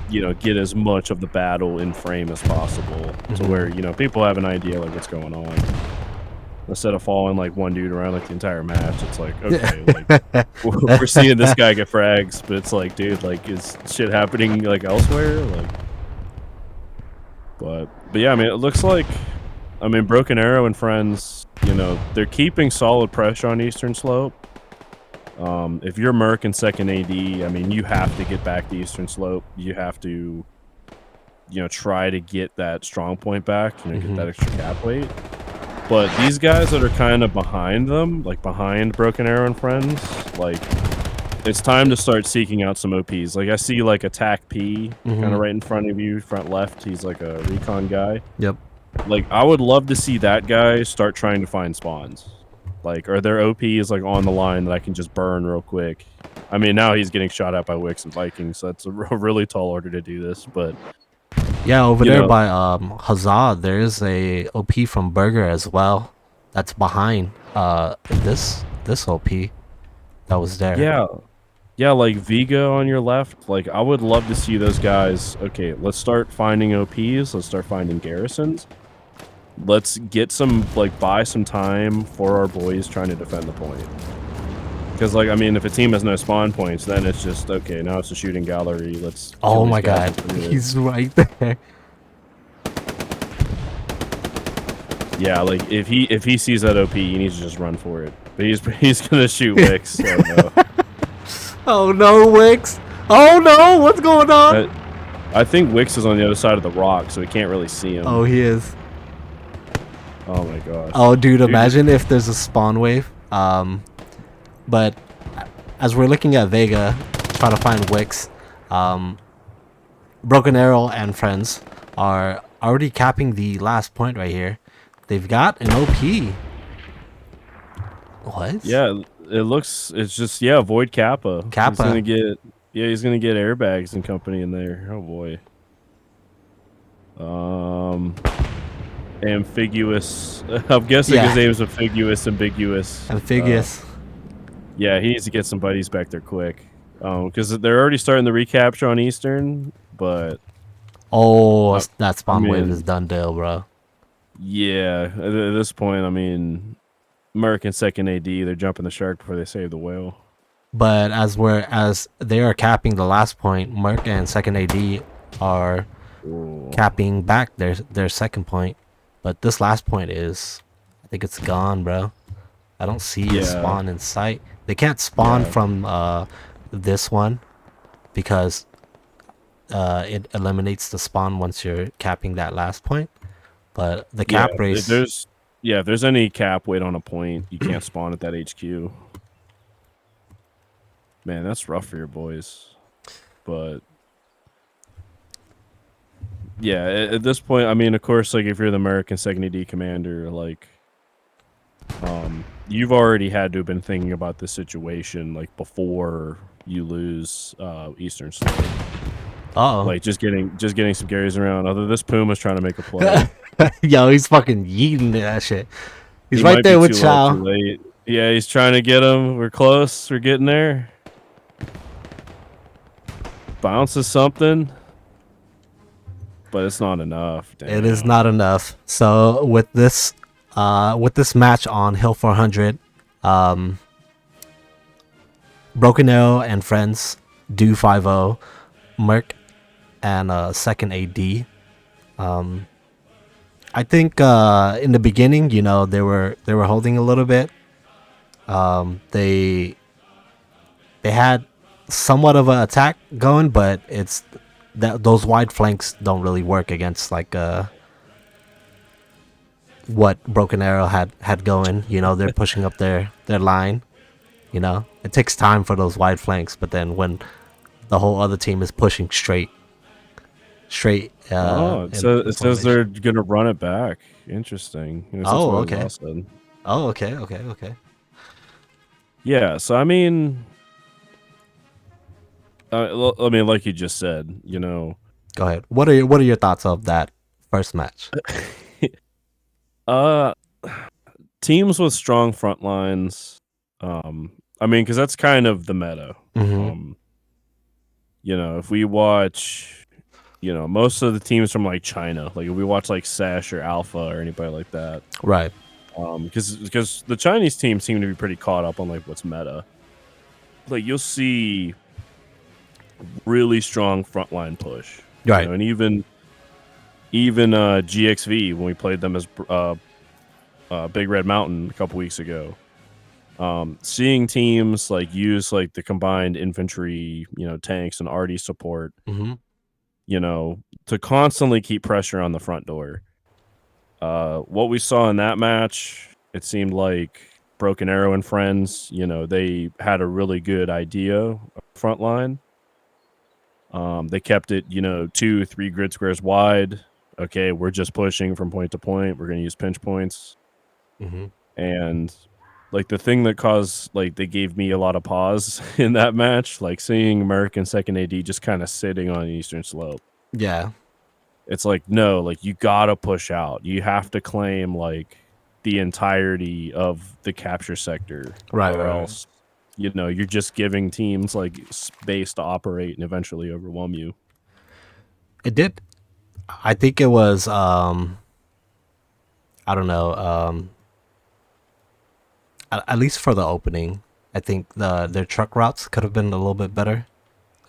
you know, get as much of the battle in frame as possible to where, you know, people have an idea like what's going on. Instead of following like one dude around like the entire match, it's like, okay, like we're seeing this guy get frags, but it's like, dude, like, is shit happening like elsewhere? Like, but yeah, I mean, it looks like, I mean, Broken Arrow and friends, you know, they're keeping solid pressure on Eastern Slope. If you're Merc and second AD, I mean, you have to get back to Eastern Slope. You have to, you know, try to get that strong point back, you know, get that extra cap weight. But these guys that are kind of behind them, like behind Broken Arrow and friends, like, it's time to start seeking out some OPs. Like, I see like Attack P kind of right in front of you, front left. He's like a recon guy. Yep. Like, I would love to see that guy start trying to find spawns. Like, are there OPs like on the line that I can just burn real quick? I mean, now he's getting shot at by Wix and Vikings, so that's a really tall order to do this, but yeah, over there by Hazard, there is a OP from Burger as well. That's behind this OP that was there. Yeah, like Viga on your left. Like, I would love to see those guys. Okay, let's start finding OPs. Let's start finding garrisons. Let's get some, like, buy some time for our boys trying to defend the point. Because, like, I mean, if a team has no spawn points, then it's just, okay, now it's a shooting gallery. Let's Oh kill these my guys god, with it. he's right there. Yeah, like, if he sees that OP, he needs to just run for it. But he's gonna shoot Wix, so no. Oh no, Wix! Oh no, what's going on? I think Wix is on the other side of the rock, so he can't really see him. Oh, he is. Oh my gosh. Oh, dude, imagine if there's a spawn wave. But as we're looking at Vega, trying to find Wix, Broken Arrow and friends are already capping the last point right here. They've got an OP. What? Yeah, it's just, yeah, Void Kappa. Kappa. He's gonna get airbags and company in there. Oh boy. Ambiguous. I'm guessing his name's ambiguous. Amphibious. Yeah, he needs to get some buddies back there quick. Because they're already starting the recapture on Eastern, but Oh, that spawn wave mean- is done deal, bro. yeah, at this point, I mean, Merc and second AD, they're jumping the shark before they save the whale. But as they are capping the last point, Merc and second AD are Ooh. capping back their second point. But this last point is, I think it's gone, bro. I don't see a spawn in sight. They can't spawn from this one because it eliminates the spawn once you're capping that last point. But the cap race, if there's any cap weight on a point, you can't spawn at that HQ. Man, that's rough for your boys. But yeah, at this point, I mean, of course, like if you're the American second AD commander, like you've already had to have been thinking about this situation like before you lose Eastern Slope. Like just getting some carries around. Although this Puma's trying to make a play. Yo, he's fucking yeeting that shit. He's He right might there be with too low, Chow. too late. Yeah, he's trying to get him. We're close. We're getting there. Bounces something, but it's not enough. Damn. It is not enough. So with this match on Hill 400, Broken Arrow and friends do 5-0, Merc and second AD. I think in the beginning, you know, they were holding a little bit. They had somewhat of an attack going, but it's that those wide flanks don't really work against like what Broken Arrow had going. You know, they're pushing up their line. You know, it takes time for those wide flanks, but then when the whole other team is pushing straight. It says they're gonna run it back. Interesting. Oh, okay. Oh, okay. Yeah. So I mean, like you just said, you know. Go ahead. What are your thoughts of that first match? Teams with strong front lines. I mean, because that's kind of the meta. Mm-hmm. You know, if we watch, you know, most of the teams from like China, like if we watch like Sash or Alpha or anybody like that, Right. Because the Chinese teams seem to be pretty caught up on like what's meta. Like you'll see really strong frontline push, Right? You know, and even GXV when we played them as Big Red Mountain a couple weeks ago. Seeing teams like use like the combined infantry, you know, tanks and RD support, Mm-hmm. you know, to constantly keep pressure on the front door. What we saw in that match, it seemed like Broken Arrow and friends, you know, they had a really good idea of front line. They kept it, you know, 2-3 grid squares wide. Okay, we're just pushing from point to point. We're going to use pinch points. Mm-hmm. And like the thing that caused, like, they gave me a lot of pause in that match, like seeing American second AD just kind of sitting on Eastern Slope. Yeah. It's like, no, like you gotta push out. You have to claim like the entirety of the capture sector, Right. or else, you know, you're just giving teams like space to operate and eventually overwhelm you. It did. I think it was. I don't know. At least for the opening, I think their truck routes could have been a little bit better.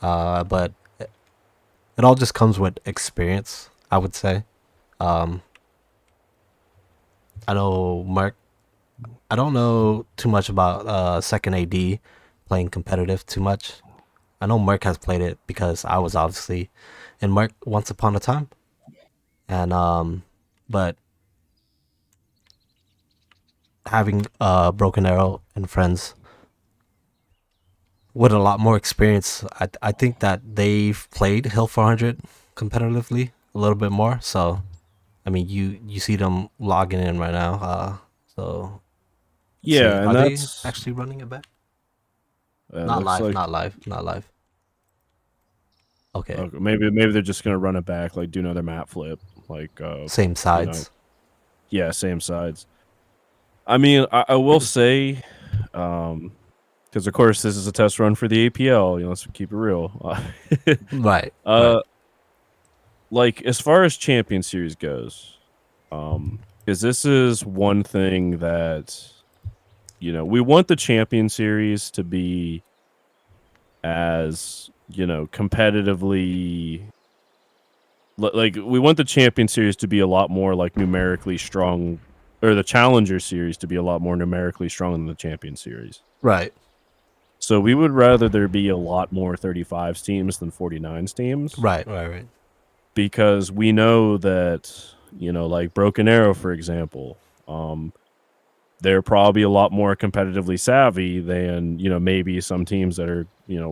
But it all just comes with experience, I would say. I know Merc. I don't know too much about second AD playing competitive too much. I know Merc has played it because I was obviously in Merc once upon a time, and but having Broken Arrow and friends with a lot more experience, I think that they've played Hill 400 competitively a little bit more. So, I mean, you see them logging in right now. So let's see, Yeah, and are they that's actually running it back? Not looks live, like not live, not live. Okay, okay, maybe they're just gonna run it back, like do another map flip, like same you know, sides. yeah, same sides. I mean, I will say, because of course this is a test run for the APL. You know, let's keep it real. Right, right, uh, like as far as Champion Series goes, because this is one thing that we want the Champion Series to be as competitively like we want the Champion Series to be a lot more like numerically strong, or the Challenger Series to be a lot more numerically strong than the Champion Series. right, So we would rather there be a lot more 35 teams than 49 teams, right. because we know that like Broken Arrow, for example, they're probably a lot more competitively savvy than maybe some teams that are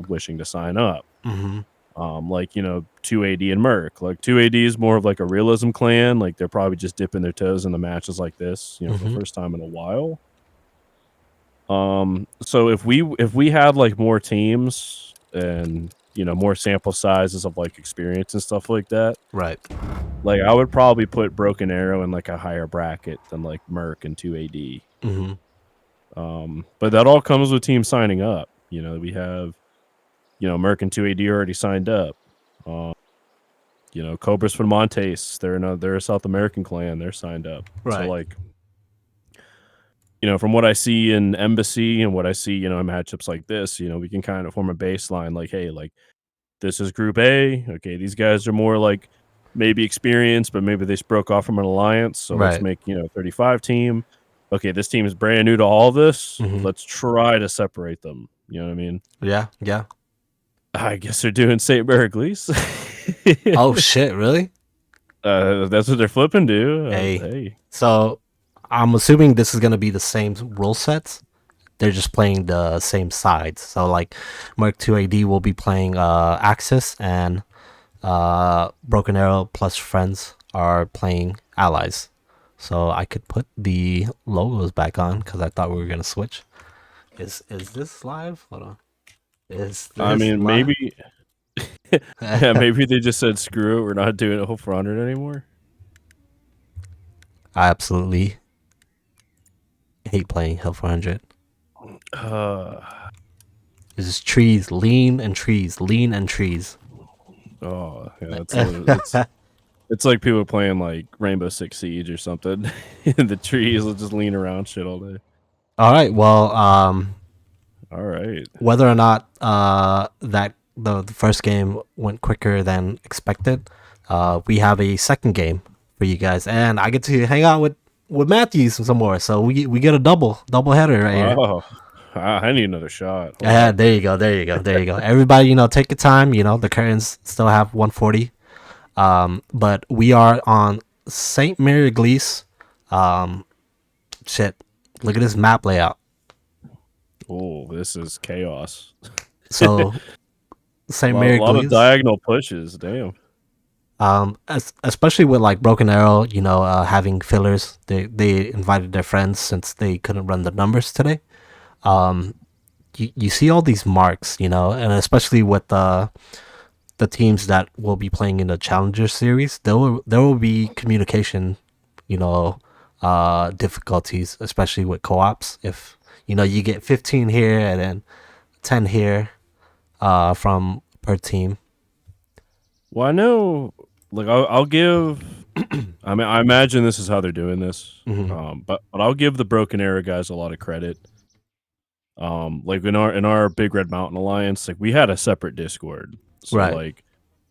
wishing to sign up. Mm-hmm. Like 2AD and Merc. Like 2AD is more of like a realism clan. Like they're probably just dipping their toes in the matches like this, for the Mm-hmm. first time in a while. So if we had like more teams and more sample sizes of like experience and stuff like that, Right. like I would probably put Broken Arrow in like a higher bracket than like Merc and 2AD. Mm-hmm. But that all comes with teams signing up. We have Merc and 2AD already signed up. Cobras from Montes, they're a South American clan. They're signed up. So Right. like, from what I see in Embassy and what I see, in matchups like this, we can kind of form a baseline. Like, hey, like this is Group A. Okay, these guys are more like maybe experienced, but maybe they just broke off from an alliance. So let's Right. make 35 team. Okay, this team is brand new to all this. Mm-hmm. Let's try to separate them. You know what I mean? Yeah. Yeah. I guess they're doing St. Mercle's. Oh shit! Really? That's what they're flipping to. Hey. Hey. So I'm assuming this is gonna be the same rule sets. They're just playing the same sides. So like Merc 2 AD will be playing Axis, and Broken Arrow plus friends are playing allies. So I could put the logos back on because I thought we were gonna switch. Is this live? Hold on. Is I this mean, live? maybe, yeah, maybe they just said screw it. We're not doing it for 100 anymore. I absolutely hate playing Hill 400. This is trees, lean and trees, lean and trees. Oh, yeah, it's like people playing like Rainbow Six Siege or something. The trees will just lean around shit all day. All right. Well, All right. whether or not that the first game went quicker than expected, we have a second game for you guys, and I get to hang out with Matthews some more. So we get a double header right here. Oh, I need another shot. Hold Yeah, on. there you go, there you go, there you go. Everybody, take your time. The curtains still have 140. But we are on St. Mary Glees. Shit, look at this map layout. Oh, this is chaos. So St. A Mary lot of Glees. diagonal pushes. Damn. Especially with like Broken Arrow, having fillers. They invited their friends since they couldn't run the numbers today. You see all these marks, and especially with the teams that will be playing in the Challenger series, there will be communication, difficulties, especially with co-ops. If you get 15 here and then 10 here, from per team. Well, I know. Like, I'll give. I mean, I imagine this is how they're doing this. Mm-hmm. But I'll give the Broken Arrow guys a lot of credit. Like in our Big Red Mountain Alliance, like we had a separate Discord. So Right. like,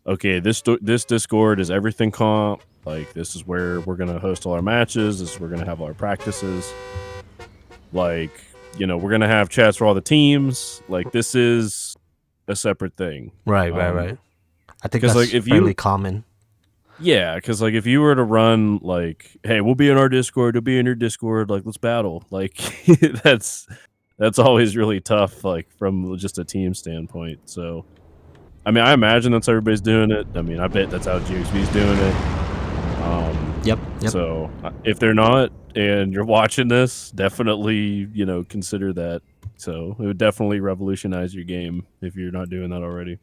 okay, this Discord is everything comp. Like this is where we're gonna host all our matches. This is where we're gonna have all our practices. Like, you know, we're gonna have chats for all the teams. Like this is a separate thing. Right. I think 'cause, that's like, if fairly you- common. Yeah, because like if you were to run like, hey, we'll be in our Discord, you'll be in your Discord, like let's battle. Like that's always really tough, like from just a team standpoint. So I mean, I imagine that's how everybody's doing it. I mean, I bet that's how GXV's doing it. Yep. So if they're not and you're watching this, definitely, you know, consider that. So it would definitely revolutionize your game if you're not doing that already.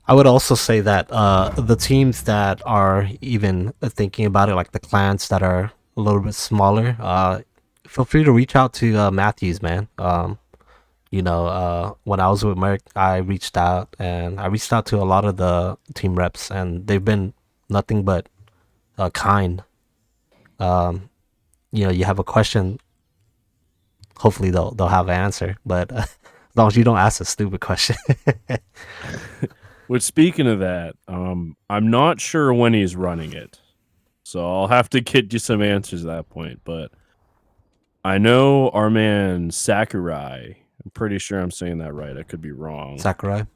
I would also say that the teams that are even thinking about it, like the clans that are a little bit smaller, feel free to reach out to Matthews, man. You know, when I was with Merc, I reached out to a lot of the team reps, and they've been nothing but kind. You know, you have a question, hopefully they'll have an answer, but as long as you don't ask a stupid question. Which, speaking of that, I'm not sure when he's running it, so I'll have to get you some answers at that point. But I know our man Sakurai. I'm pretty sure I'm saying that right. I could be wrong. Sakurai.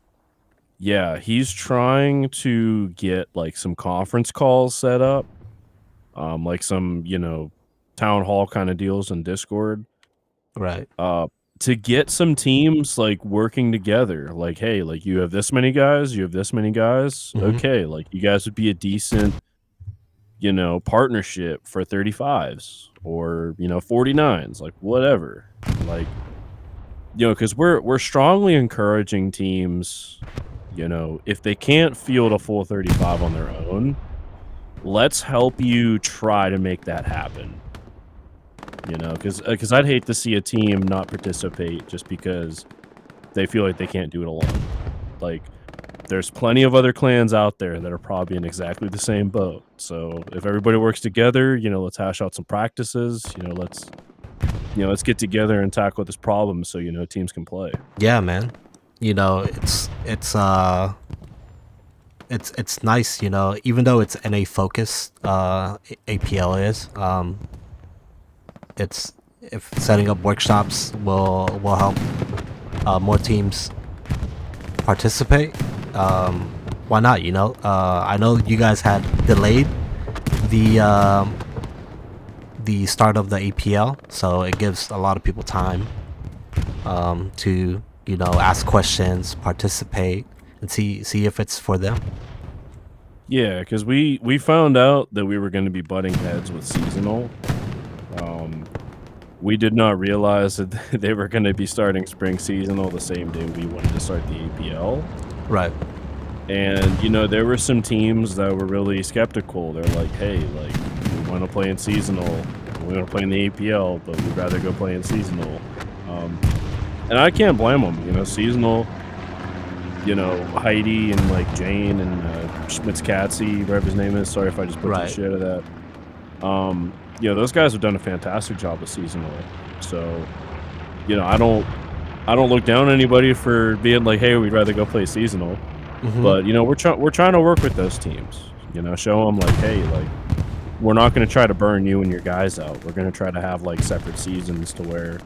Yeah, he's trying to get like some conference calls set up, like some, you know, town hall kind of deals in Discord. Right. To get some teams like working together. Like, hey, like you have this many guys, you have this many guys. Mhm. Okay, like you guys would be a decent, you know, partnership for 35s or, you know, 49s, like whatever. Like, you know, because we're strongly encouraging teams, you know, if they can't field a full 35 on their own, let's help you try to make that happen. You know, because I'd hate to see a team not participate just because they feel like they can't do it alone. Like, there's plenty of other clans out there that are probably in exactly the same boat. So if everybody works together, you know, let's hash out some practices. You know, let's get together and tackle this problem so, you know, teams can play. Yeah, man. You know, it's nice, you know, even though it's NA focused, APL is. It's if setting up workshops will help more teams participate. Why not? You know, I know you guys had delayed the start of the APL, so it gives a lot of people time to, you know, ask questions, participate, and see if it's for them. Yeah, because we found out that we were going to be butting heads with seasonal. We did not realize that they were going to be starting spring seasonal the same day we wanted to start the APL. Right. And, you know, there were some teams that were really skeptical. They're like, hey, like, we want to play in seasonal. We want to play in the APL, but we'd rather go play in seasonal. And I can't blame them. You know, seasonal, you know, Heidi and, like, Jane and Schmitz-Katzy, whatever his name is. Sorry if I just put the shit out of that. You know, those guys have done a fantastic job with seasonal. So, you know, I don't look down on anybody for being like, hey, we'd rather go play seasonal. Mm-hmm. But, you know, we're trying to work with those teams. You know, show them like, hey, like, we're not going to try to burn you and your guys out. We're going to try to have like separate seasons to where,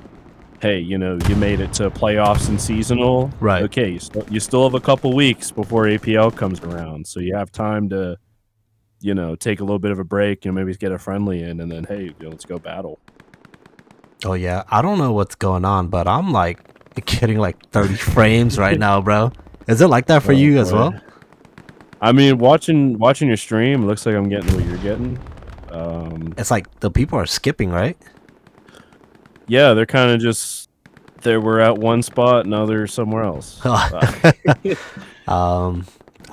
hey, you know, you made it to playoffs and seasonal. Right. Okay, you still have a couple weeks before APL comes around, so you have time to, you know, take a little bit of a break, you know, maybe get a friendly in, and then, hey, you know, let's go battle. Oh, yeah. I don't know what's going on, but I'm, like, getting, like, 30 frames right now, bro. Is it like that for you as well? I mean, watching your stream, it looks like I'm getting what you're getting. It's like the people are skipping, right? Yeah, they're kind of just... we're at one spot, now they're somewhere else. I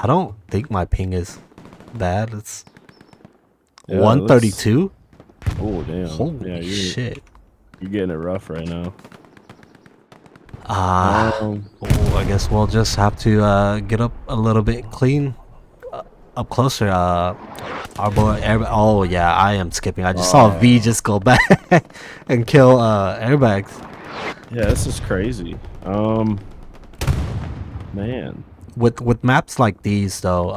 don't think my ping is bad. It's 132. Oh damn! Holy shit! You're getting it rough right now. I guess we'll just have to get up a little bit clean, up closer. I'll Our boy, oh yeah, I am skipping. I just saw V just go back and kill airbags. Yeah, this is crazy. Man. With maps like these though,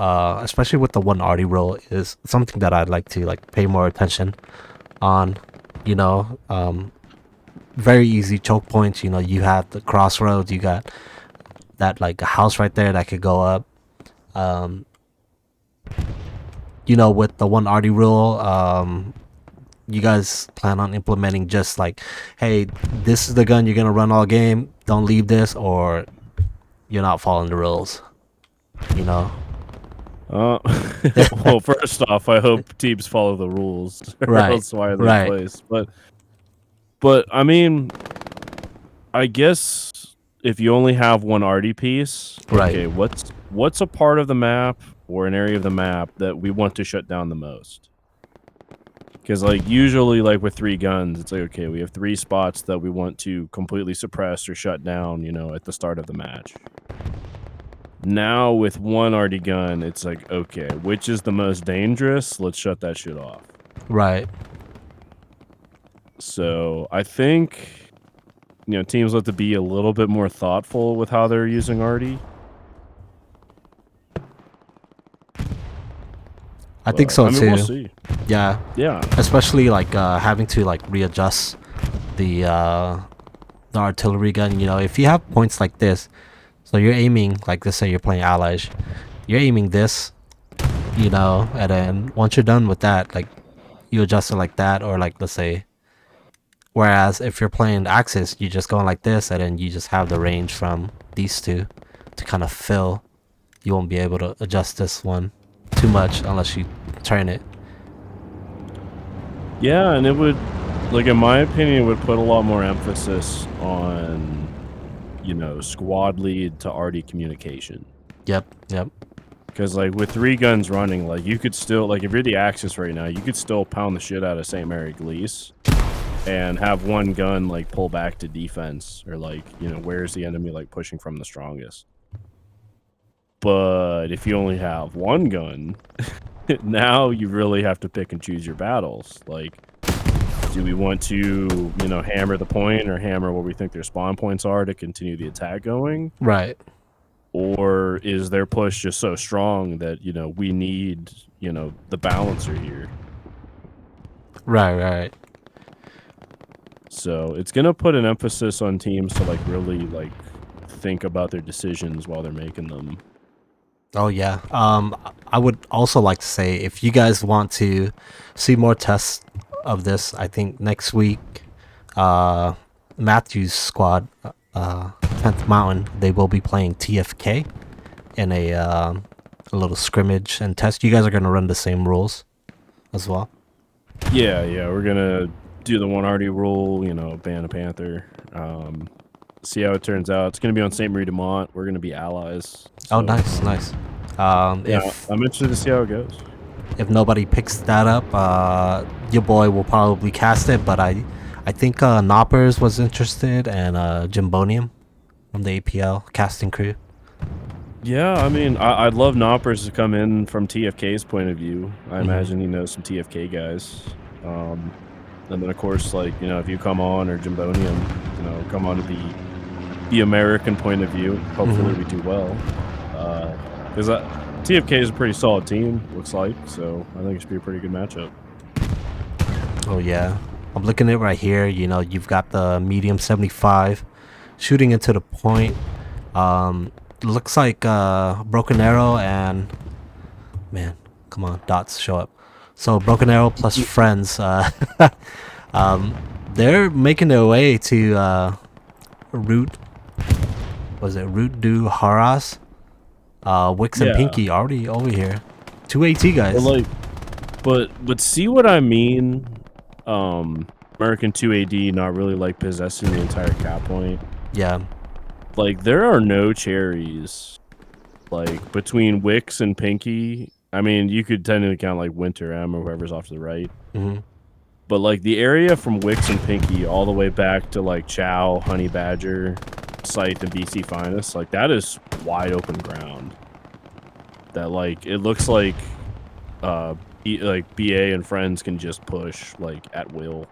especially with the one arty rule, is something that I'd like to like pay more attention on. You know, very easy choke points. You know, you have the crossroads. You got that like a house right there that could go up. You know, with the one arty rule, you guys plan on implementing just like, hey, this is the gun you're gonna run all game. Don't leave this, or you're not following the rules. You know. Well, first off, I hope teams follow the rules. Right. Else why are they in place? But I mean, I guess if you only have one arty piece, okay, what's a part of the map or an area of the map that we want to shut down the most? Because like usually, like with 3 guns, it's like, okay, we have 3 spots that we want to completely suppress or shut down. You know, at the start of the match. Now with one arty gun, it's like, okay, which is the most dangerous? Let's shut that shit off. Right. So I think, you know, teams have to be a little bit more thoughtful with how they're using arty. I think so too. We'll see. Yeah. Yeah. Especially like having to like readjust the artillery gun. You know, if you have points like this, so you're aiming like, let's say you're playing allies, you're aiming this, you know, and then once you're done with that, like you adjust it like that, or like let's say. Whereas if you're playing Axis, you just going like this, and then you just have the range from these two to kind of fill. You won't be able to adjust this one too much unless you turn it. Yeah, and it would, like in my opinion, it would put a lot more emphasis on, you know, squad lead to arty communication. Yep. Because like with 3 guns running, like you could still, like if you're the Axis right now, you could still pound the shit out of St. Mary Glees. And have one gun like pull back to defense, or like, you know, where's the enemy like pushing from the strongest. But if you only have one gun, now you really have to pick and choose your battles. Like, do we want to, you know, hammer the point or hammer where we think their spawn points are to continue the attack going? Right. Or is their push just so strong that, you know, we need, you know, the balancer here? Right. So it's gonna put an emphasis on teams to like really like think about their decisions while they're making them. Oh yeah. I would also like to say, if you guys want to see more tests of this, I think next week, Matthew's squad, 10th Mountain, they will be playing TFK in a little scrimmage and test. You guys are gonna run the same rules as well. Yeah, we're gonna do the one arty rule, you know, ban a Panther. See how it turns out. It's gonna be on St. Marie de Mont. We're gonna be allies. So, oh, nice. Yeah, I'm interested to see how it goes. If nobody picks that up, your boy will probably cast it. But I think Knoppers was interested, and Jimbonium from the APL casting crew. Yeah, I mean, I'd love Knoppers to come in from TFK's point of view. I imagine he knows some TFK guys. And then, of course, like, you know, if you come on, or Jimbonium, you know, come on to the American point of view, hopefully we do well. Because TFK is a pretty solid team, looks like, so I think it should be a pretty good matchup. Oh, yeah. I'm looking at it right here. You know, you've got the medium 75 shooting into the point. Looks like Broken Arrow and... Man, come on, dots show up. So Broken Arrow plus friends, they're making their way to Route du Haras? Wix and Pinky already over here. 2 AT guys. But see what I mean? Merc and 2 AD not really like possessing the entire cap point. Yeah. Like, there are no cherries. Like, between Wix and Pinky... I mean, you could technically count like Winter M or whoever's off to the right. But like the area from Wix and Pinky all the way back to like Chow, Honey Badger, Scythe, and BC Finest, like that is wide open ground. That like, it looks like like BA and friends can just push like at will.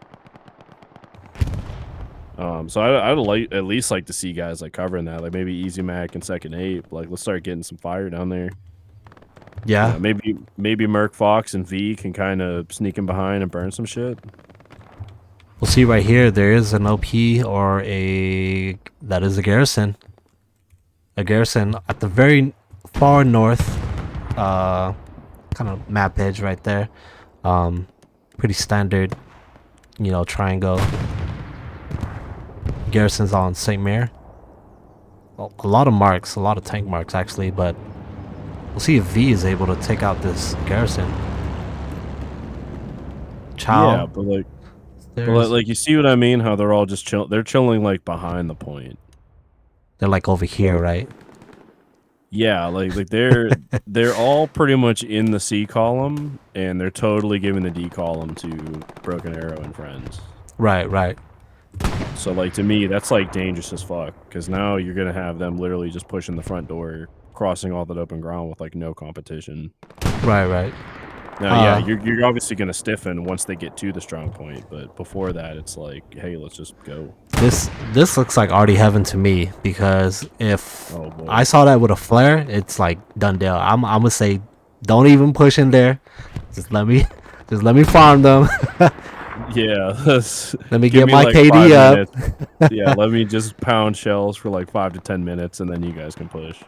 So I'd like at least like to see guys like covering that, like maybe Easy Mac and Second Ape. Like let's start getting some fire down there. Yeah. You know, maybe Merc, Fox, and V can kind of sneak in behind and burn some shit. We'll see right here. There is an OP or that is a garrison. A garrison at the very far north, kind of map edge right there. Pretty standard, triangle. Garrison's on St. Mare. A lot of marks, a lot of tank marks actually, but we'll see if V is able to take out this garrison. Chow. Yeah, but like you see what I mean? How they're all just chill. They're chilling like behind the point. They're like over here, right? Yeah, like they're all pretty much in the C column, and they're totally giving the D column to Broken Arrow and friends. Right. So like to me, that's like dangerous as fuck, because now you're gonna have them literally just pushing the front door, crossing all that open ground with like no competition. Right. Now, yeah, you're obviously gonna stiffen once they get to the strong point, but before that, it's like, hey, let's just go. This looks like already heaven to me, because if I saw that with a flare, it's like done deal. I'm gonna say, don't even push in there. Just let me farm them. Yeah, let me get my like KD up. Yeah, let me just pound shells for like 5 to 10 minutes, and then you guys can push.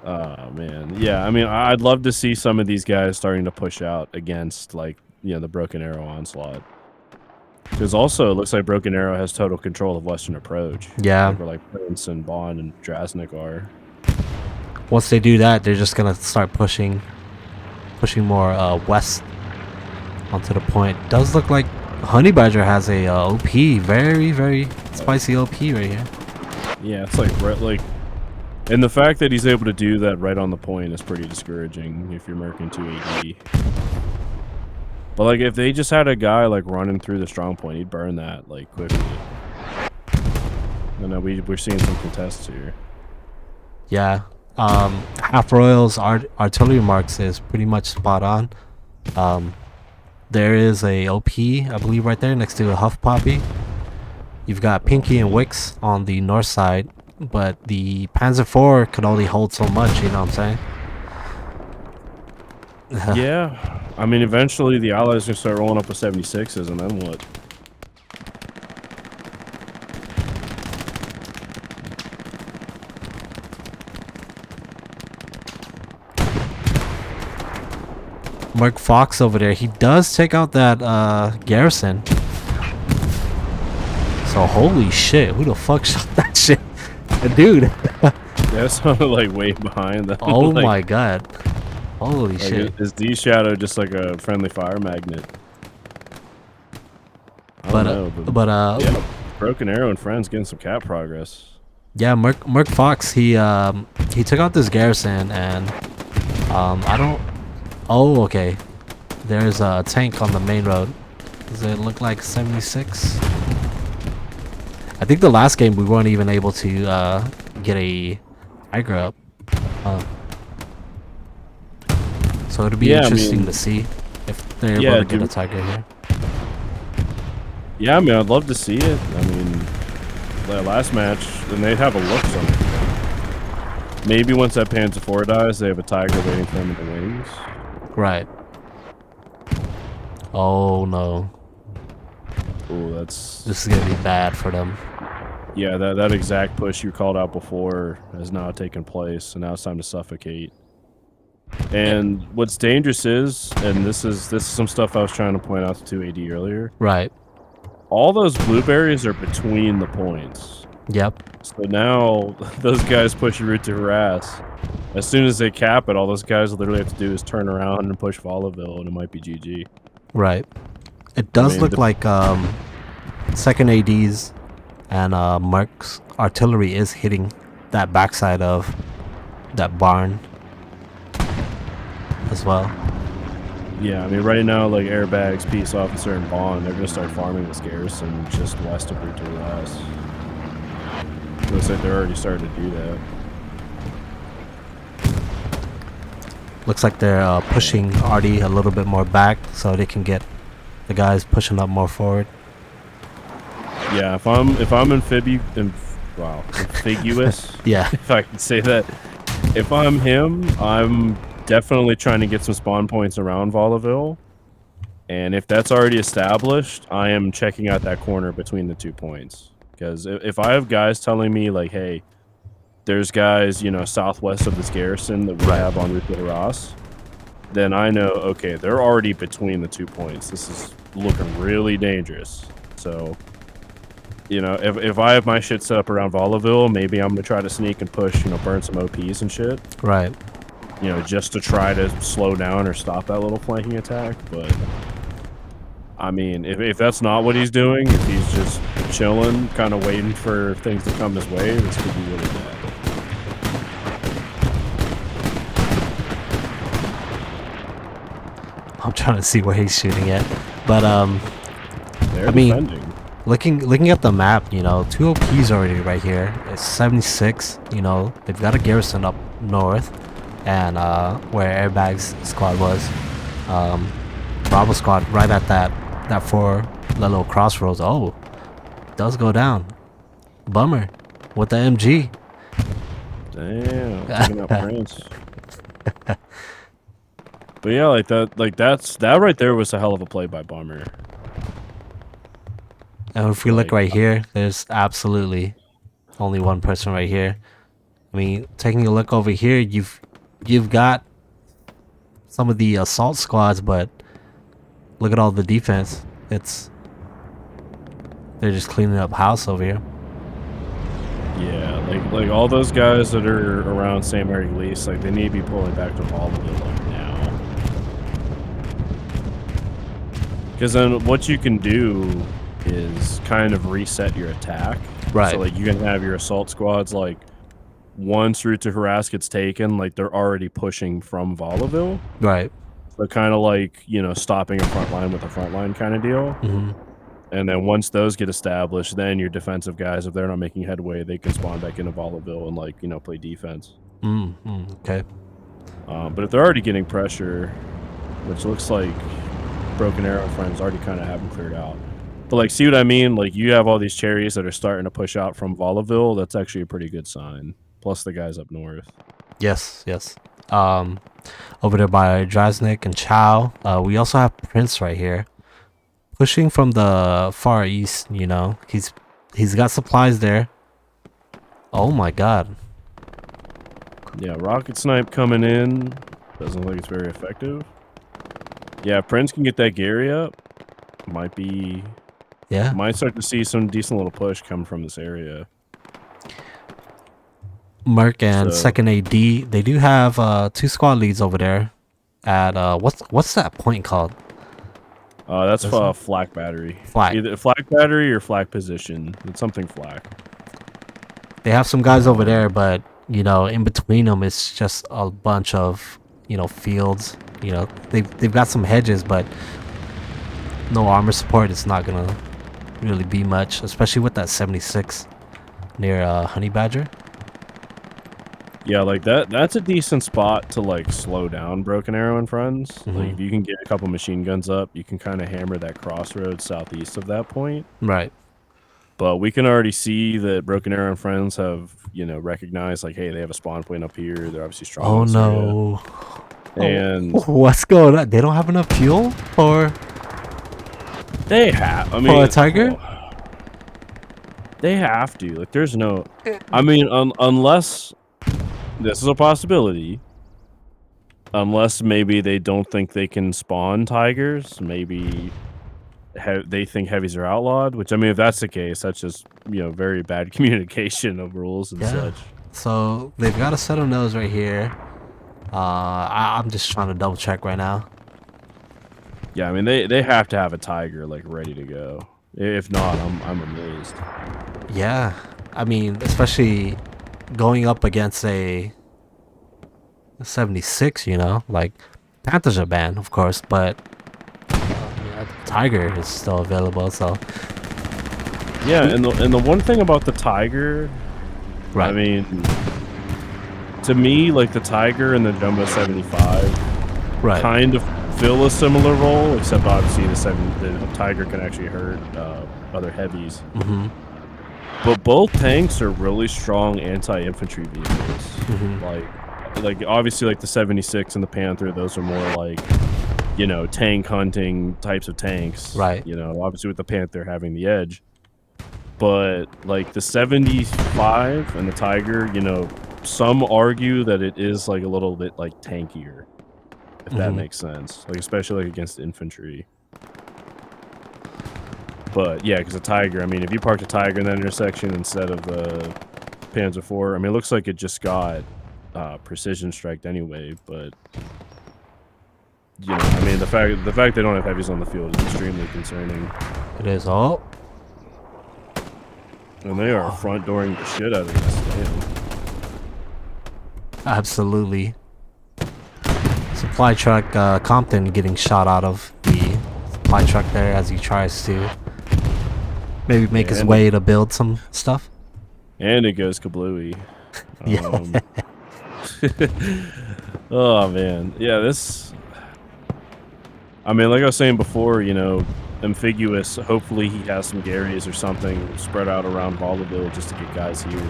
Oh man, yeah. I mean, I'd love to see some of these guys starting to push out against like the Broken Arrow onslaught. Because also it looks like Broken Arrow has total control of Western approach. Yeah, over like Prince and Bond and Drasnik are. Once they do that, they're just gonna start pushing more west onto the point. Does look like Honey Badger has a OP, very spicy OP right here. Yeah, it's like. And the fact that he's able to do that right on the point is pretty discouraging if you're merking 280. But like if they just had a guy like running through the strong point, he'd burn that like quickly. I know we're seeing some contests here. Yeah. Half Royal's artillery marks is pretty much spot on. There is a OP, I believe, right there next to a Huff Poppy. You've got Pinky and Wix on the north side. But the Panzer IV could only hold so much, you know what I'm saying? Yeah. I mean, eventually the Allies are going to start rolling up with 76s, and then what? Merc Fox over there, he does take out that garrison. So holy shit, who the fuck shot that shit? Dude. That sounded like way behind them. Oh like, my god. Holy shit. Is D Shadow just like a friendly fire magnet? I don't know, yeah, Broken Arrow and friends getting some cap progress. Yeah, Merc Fox, he took out this garrison, and I don't. Oh, okay. There's a tank on the main road. Does it look like 76? I think the last game we weren't even able to get a Tiger up. So it'll be interesting to see if they're able to get a Tiger here. Yeah, I mean, I'd love to see it. I mean, the last match, and they have a look something. Maybe once that Panzer IV dies, they have a Tiger waiting for them in the wings. Right. Oh no. Oh, this is gonna be bad for them. Yeah, that exact push you called out before has now taken place, and now it's time to suffocate. And what's dangerous is, and this is some stuff I was trying to point out to 2AD earlier. Right. All those blueberries are between the points. Yep. So now those guys push a route to harass. As soon as they cap it, all those guys literally have to do is turn around and push Volaville, and it might be GG. Right. It does look like second ADs and Merc's artillery is hitting that backside of that barn as well. Yeah, I mean, right now, like Airbags, Peace Officer, and Bond, they're going to start farming this garrison just west of Route to Harass. Looks like they're already starting to do that. Looks like they're pushing Artie a little bit more back so they can get the guys pushing up more forward. Yeah, if I'm ambiguous, Yeah. if I can say that, if I'm him, I'm definitely trying to get some spawn points around Volaville. And if that's already established, I am checking out that corner between the 2 points. Because if I have guys telling me, like, hey, there's guys, you know, southwest of this garrison that we have on Route de Ross, then I know, okay, they're already between the 2 points. This is looking really dangerous. So, you know, if I have my shit set up around Volaville, maybe I'm going to try to sneak and push, you know, burn some OPs and shit. Right. You know, just to try to slow down or stop that little flanking attack. But, I mean, if that's not what he's doing, if he's just chilling, kind of waiting for things to come his way, this could be really bad. I'm trying to see where he's shooting at. But, I mean, defending. looking at the map, you know, 2 OPs already right here. It's 76, you know, they've got a garrison up north. And where Airbag's squad was, Bravo squad right at that little crossroads. Oh, does go down. Bummer with the MG. Damn, taking out France. But yeah, like that right there was a hell of a play by Bummer. And if we look right here, there's absolutely only one person right here. I mean, taking a look over here, you've got some of the assault squads, but look at all the defense. They're just cleaning up house over here. Yeah, like all those guys that are around St. Mary Lease, like they need to be pulling back to all of it like now. Because then what you can do is kind of reset your attack. Right. So like you can have your assault squads like once Route to Harass gets taken, like they're already pushing from Volaville. Right. So kind of like, you know, stopping a front line with a front line kind of deal. Mm-hmm. And then once those get established, then your defensive guys, if they're not making headway, they can spawn back into Volaville and, like, you know, play defense. Okay. But if they're already getting pressure, which looks like Broken Arrow Friends already kind of have them cleared out. But, like, see what I mean? Like, you have all these cherries that are starting to push out from Volaville. That's actually a pretty good sign. Plus the guys up north. Yes. Over there by Drasnik and Chow. We also have Prince right here. Pushing from the far east, you know. He's got supplies there. Oh my god. Yeah, rocket snipe coming in. Doesn't look like it's very effective. Yeah, if Prince can get that Gary up, might be... Yeah. Might start to see some decent little push come from this area. Merc and second AD, they do have 2 squad leads over there at what's that point called? That's flak battery. Flak. Either flak battery or flak position. It's something flak. They have some guys over there, but you know, in between them, it's just a bunch of, you know, fields. You know, they've got some hedges, but no armor support. It's not gonna really be much, especially with that 76 near Honey Badger. Yeah, like that's a decent spot to like slow down Broken Arrow and friends. Mm-hmm. Like if you can get a couple machine guns up, you can kind of hammer that crossroads southeast of that point. Right. But we can already see that Broken Arrow and friends have, you know, recognized like, hey, they have a spawn point up here. They're obviously strong. Oh no. And what's going on? They don't have enough fuel for they have. I mean, for a Tiger. They have to. Like, there's no. I mean, unless this is a possibility. Unless maybe they don't think they can spawn tigers. Maybe they think heavies are outlawed. Which, I mean, if that's the case, that's just, you know, very bad communication of rules and such. So they've got a set of those right here. I'm just trying to double check right now. Yeah, I mean, they have to have a tiger like ready to go. If not, I'm amazed. Yeah, I mean, especially going up against a 76, you know, like Panthers are banned, of course, but Tiger is still available. So yeah, and the one thing about the Tiger, right. I mean, to me, like the Tiger and the Jumbo 75 Right. kind of fill a similar role, except obviously the Tiger can actually hurt other heavies. Mm-hmm. But both tanks are really strong anti-infantry vehicles. Mm-hmm. Like obviously like the 76 and the Panther, those are more like, you know, tank hunting types of tanks. Right. You know, obviously with the Panther having the edge. But like the 75 and the Tiger, you know, some argue that it is like a little bit like tankier, if that makes sense. Like especially like against infantry. But yeah, because the Tiger, I mean, if you parked a Tiger in that intersection instead of the Panzer IV, I mean, it looks like it just got precision striked anyway. But you know, I mean, the fact they don't have heavies on the field is extremely concerning. It is. Oh, And they are front dooring the shit out of this. Damn. absolutely. Supply truck Compton getting shot out of the supply truck there as he tries to maybe make his way to build some stuff. And it goes kablooey. Yeah. Oh man, yeah. This. I mean, like I was saying before, you know, ambiguous. Hopefully, he has some Garys or something spread out around Volaville just to get guys here.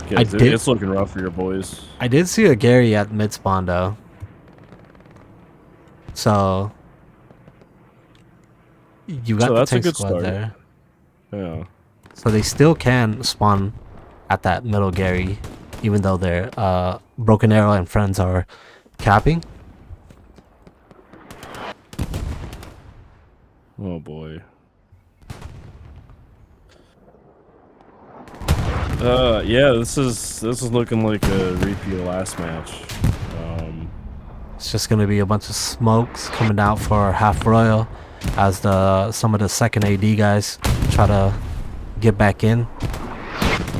Because it's looking rough for your boys. I did see a Gary at mid spawn though. So you got the tank squad there. Yeah. So they still can spawn at that middle Gary, even though their Broken Arrow and friends are capping. Oh boy. Yeah, this is looking like a repeat of last match. It's just gonna be a bunch of smokes coming out for half royal as some of the second AD guys try to get back in.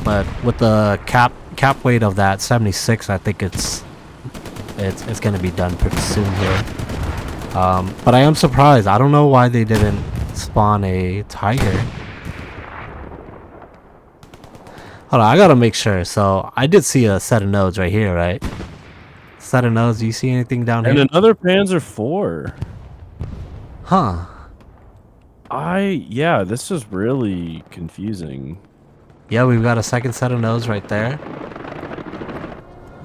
But with the cap weight of that 76, I think it's gonna be done pretty soon here. But I am surprised. I don't know why they didn't spawn a Tiger. Hold on, I gotta make sure. So I did see a set of nodes right here, right? Set of nodes. Do you see anything down here? And another Panzer IV. Huh. Yeah, this is really confusing. Yeah, we've got a second set of nodes right there.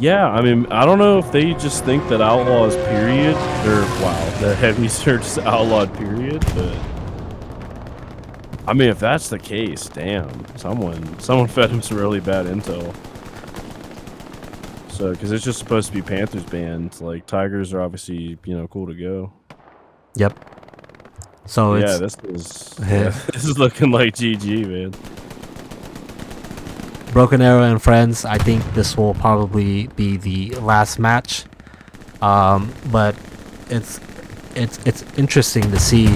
Yeah, I mean, I don't know if they just think that Outlaws period, or wow, the heavies are just outlawed period, but I mean, if that's the case, damn, someone fed him some really bad intel. So, because it's just supposed to be Panthers banned, like Tigers are obviously, you know, cool to go. Yep. So yeah, it's this is looking like GG, man. Broken Arrow and friends. I think this will probably be the last match. But it's interesting to see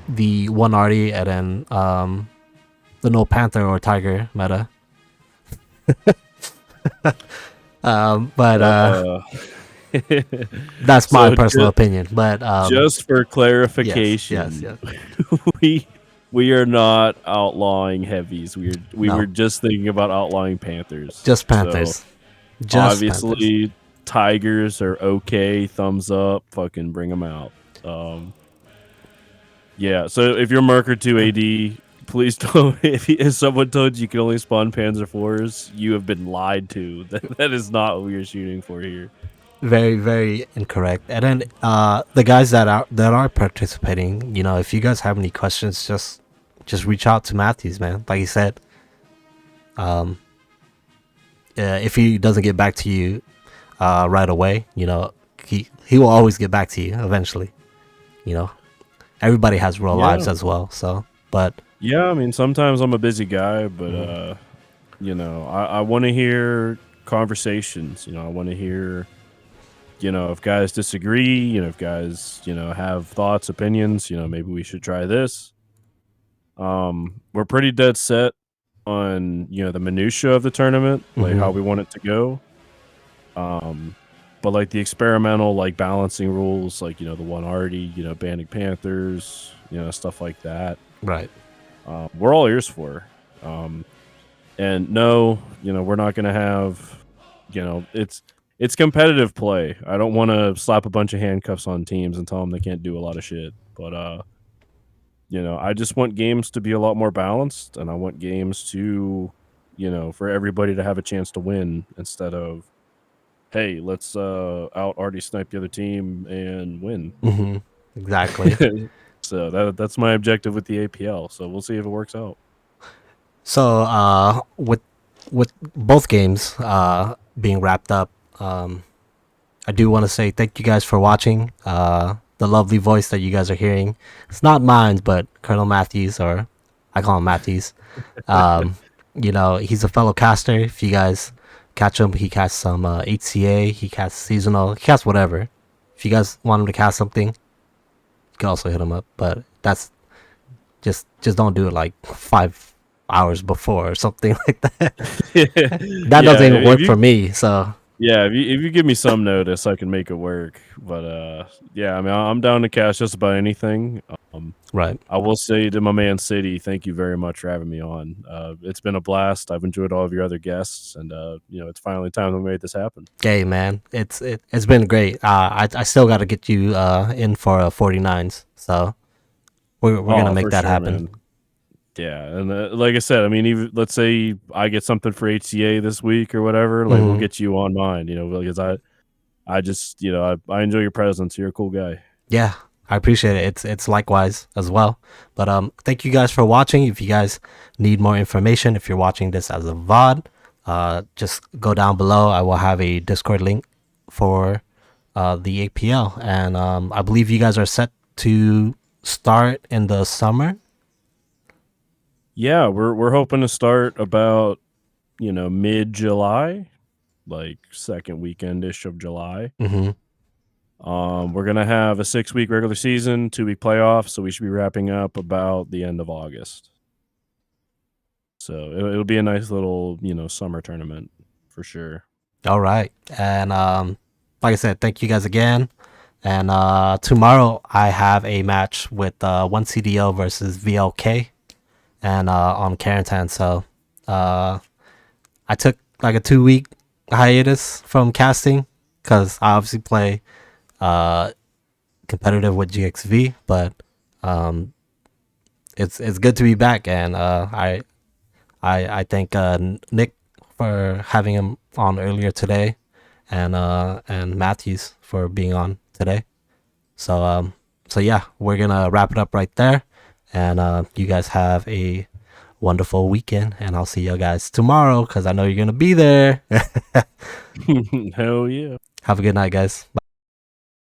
the 1RD and then the no Panther or Tiger meta. That's my personal opinion. But just for clarification, yes. we are not outlawing heavies. We were just thinking about outlawing Panthers. Just Panthers. So just obviously, Panthers. Tigers are okay. Thumbs up. Fucking bring them out. Yeah. So if you're Merc or 2 AD, please don't. If someone told you can only spawn Panzer IVs, you have been lied to. That is not what we are shooting for here. Very, very incorrect. And then the guys that are participating, you know, if you guys have any questions, just reach out to Matthews, man. Like he said, if he doesn't get back to you right away, you know, he will always get back to you eventually. You know, everybody has real lives as well. So, but yeah, I mean, sometimes I'm a busy guy, but you know, I want to hear conversations. You know, I want to hear. You know, if guys disagree, you know, if guys, you know, have thoughts, opinions, you know, maybe we should try this. We're pretty dead set on, you know, the minutia of the tournament, like how we want it to go. But like the experimental, like balancing rules, like, you know, the 1RD, you know, banning Panthers, you know, stuff like that. Right. We're all ears for. And no, we're not going to have, it's competitive play. I don't want to slap a bunch of handcuffs on teams and tell them they can't do a lot of shit. But, I just want games to be a lot more balanced, and I want games to, for everybody to have a chance to win instead of, hey, let's out already snipe the other team and win. Mm-hmm. Exactly. So that's my objective with the APL. So we'll see if it works out. So with both games being wrapped up, I do want to say thank you guys for watching. The lovely voice that you guys are hearing, it's not mine, but Colonel Matthews, or I call him Matthews. He's a fellow caster. If you guys catch him, he casts some HCA, he casts seasonal, he casts whatever. If you guys want him to cast something, you can also hit him up. But that's just don't do it like 5 hours before or something like that. That doesn't even work for me. So yeah, if you give me some notice, I can make it work. But yeah, I mean, I'm down to cast just about anything. Right. I will say to my man Cidi, thank you very much for having me on. It's been a blast. I've enjoyed all of your other guests, and it's finally time that we made this happen. Okay, man, it's been great. I still got to get you in for 49s, so we're gonna make that happen. Man. Yeah, and like I said, I mean, even let's say I get something for HCA this week or whatever, like we'll get you on mine, because I just, I enjoy your presence. You're a cool guy. Yeah, I appreciate it. It's likewise as well. But thank you guys for watching. If you guys need more information, if you're watching this as a VOD, just go down below. I will have a Discord link for the APL, and I believe you guys are set to start in the summer. Yeah, we're hoping to start about mid-July, like second weekend-ish of July. We're gonna have a 6-week regular season, 2-week playoff, so we should be wrapping up about the end of August. So it'll be a nice little summer tournament for sure. All right, and like I said, thank you guys again. And tomorrow I have a match with 1CDO versus VLK, and on Carentan. So I took like a 2-week hiatus from casting because I obviously play competitive with GXV, but it's good to be back, and I thank Nick for having him on earlier today, and Matthews for being on today. So yeah, we're gonna wrap it up right there, and you guys have a wonderful weekend, and I'll see you guys tomorrow because I know you're gonna be there. Hell yeah. Have a good night, guys. Bye.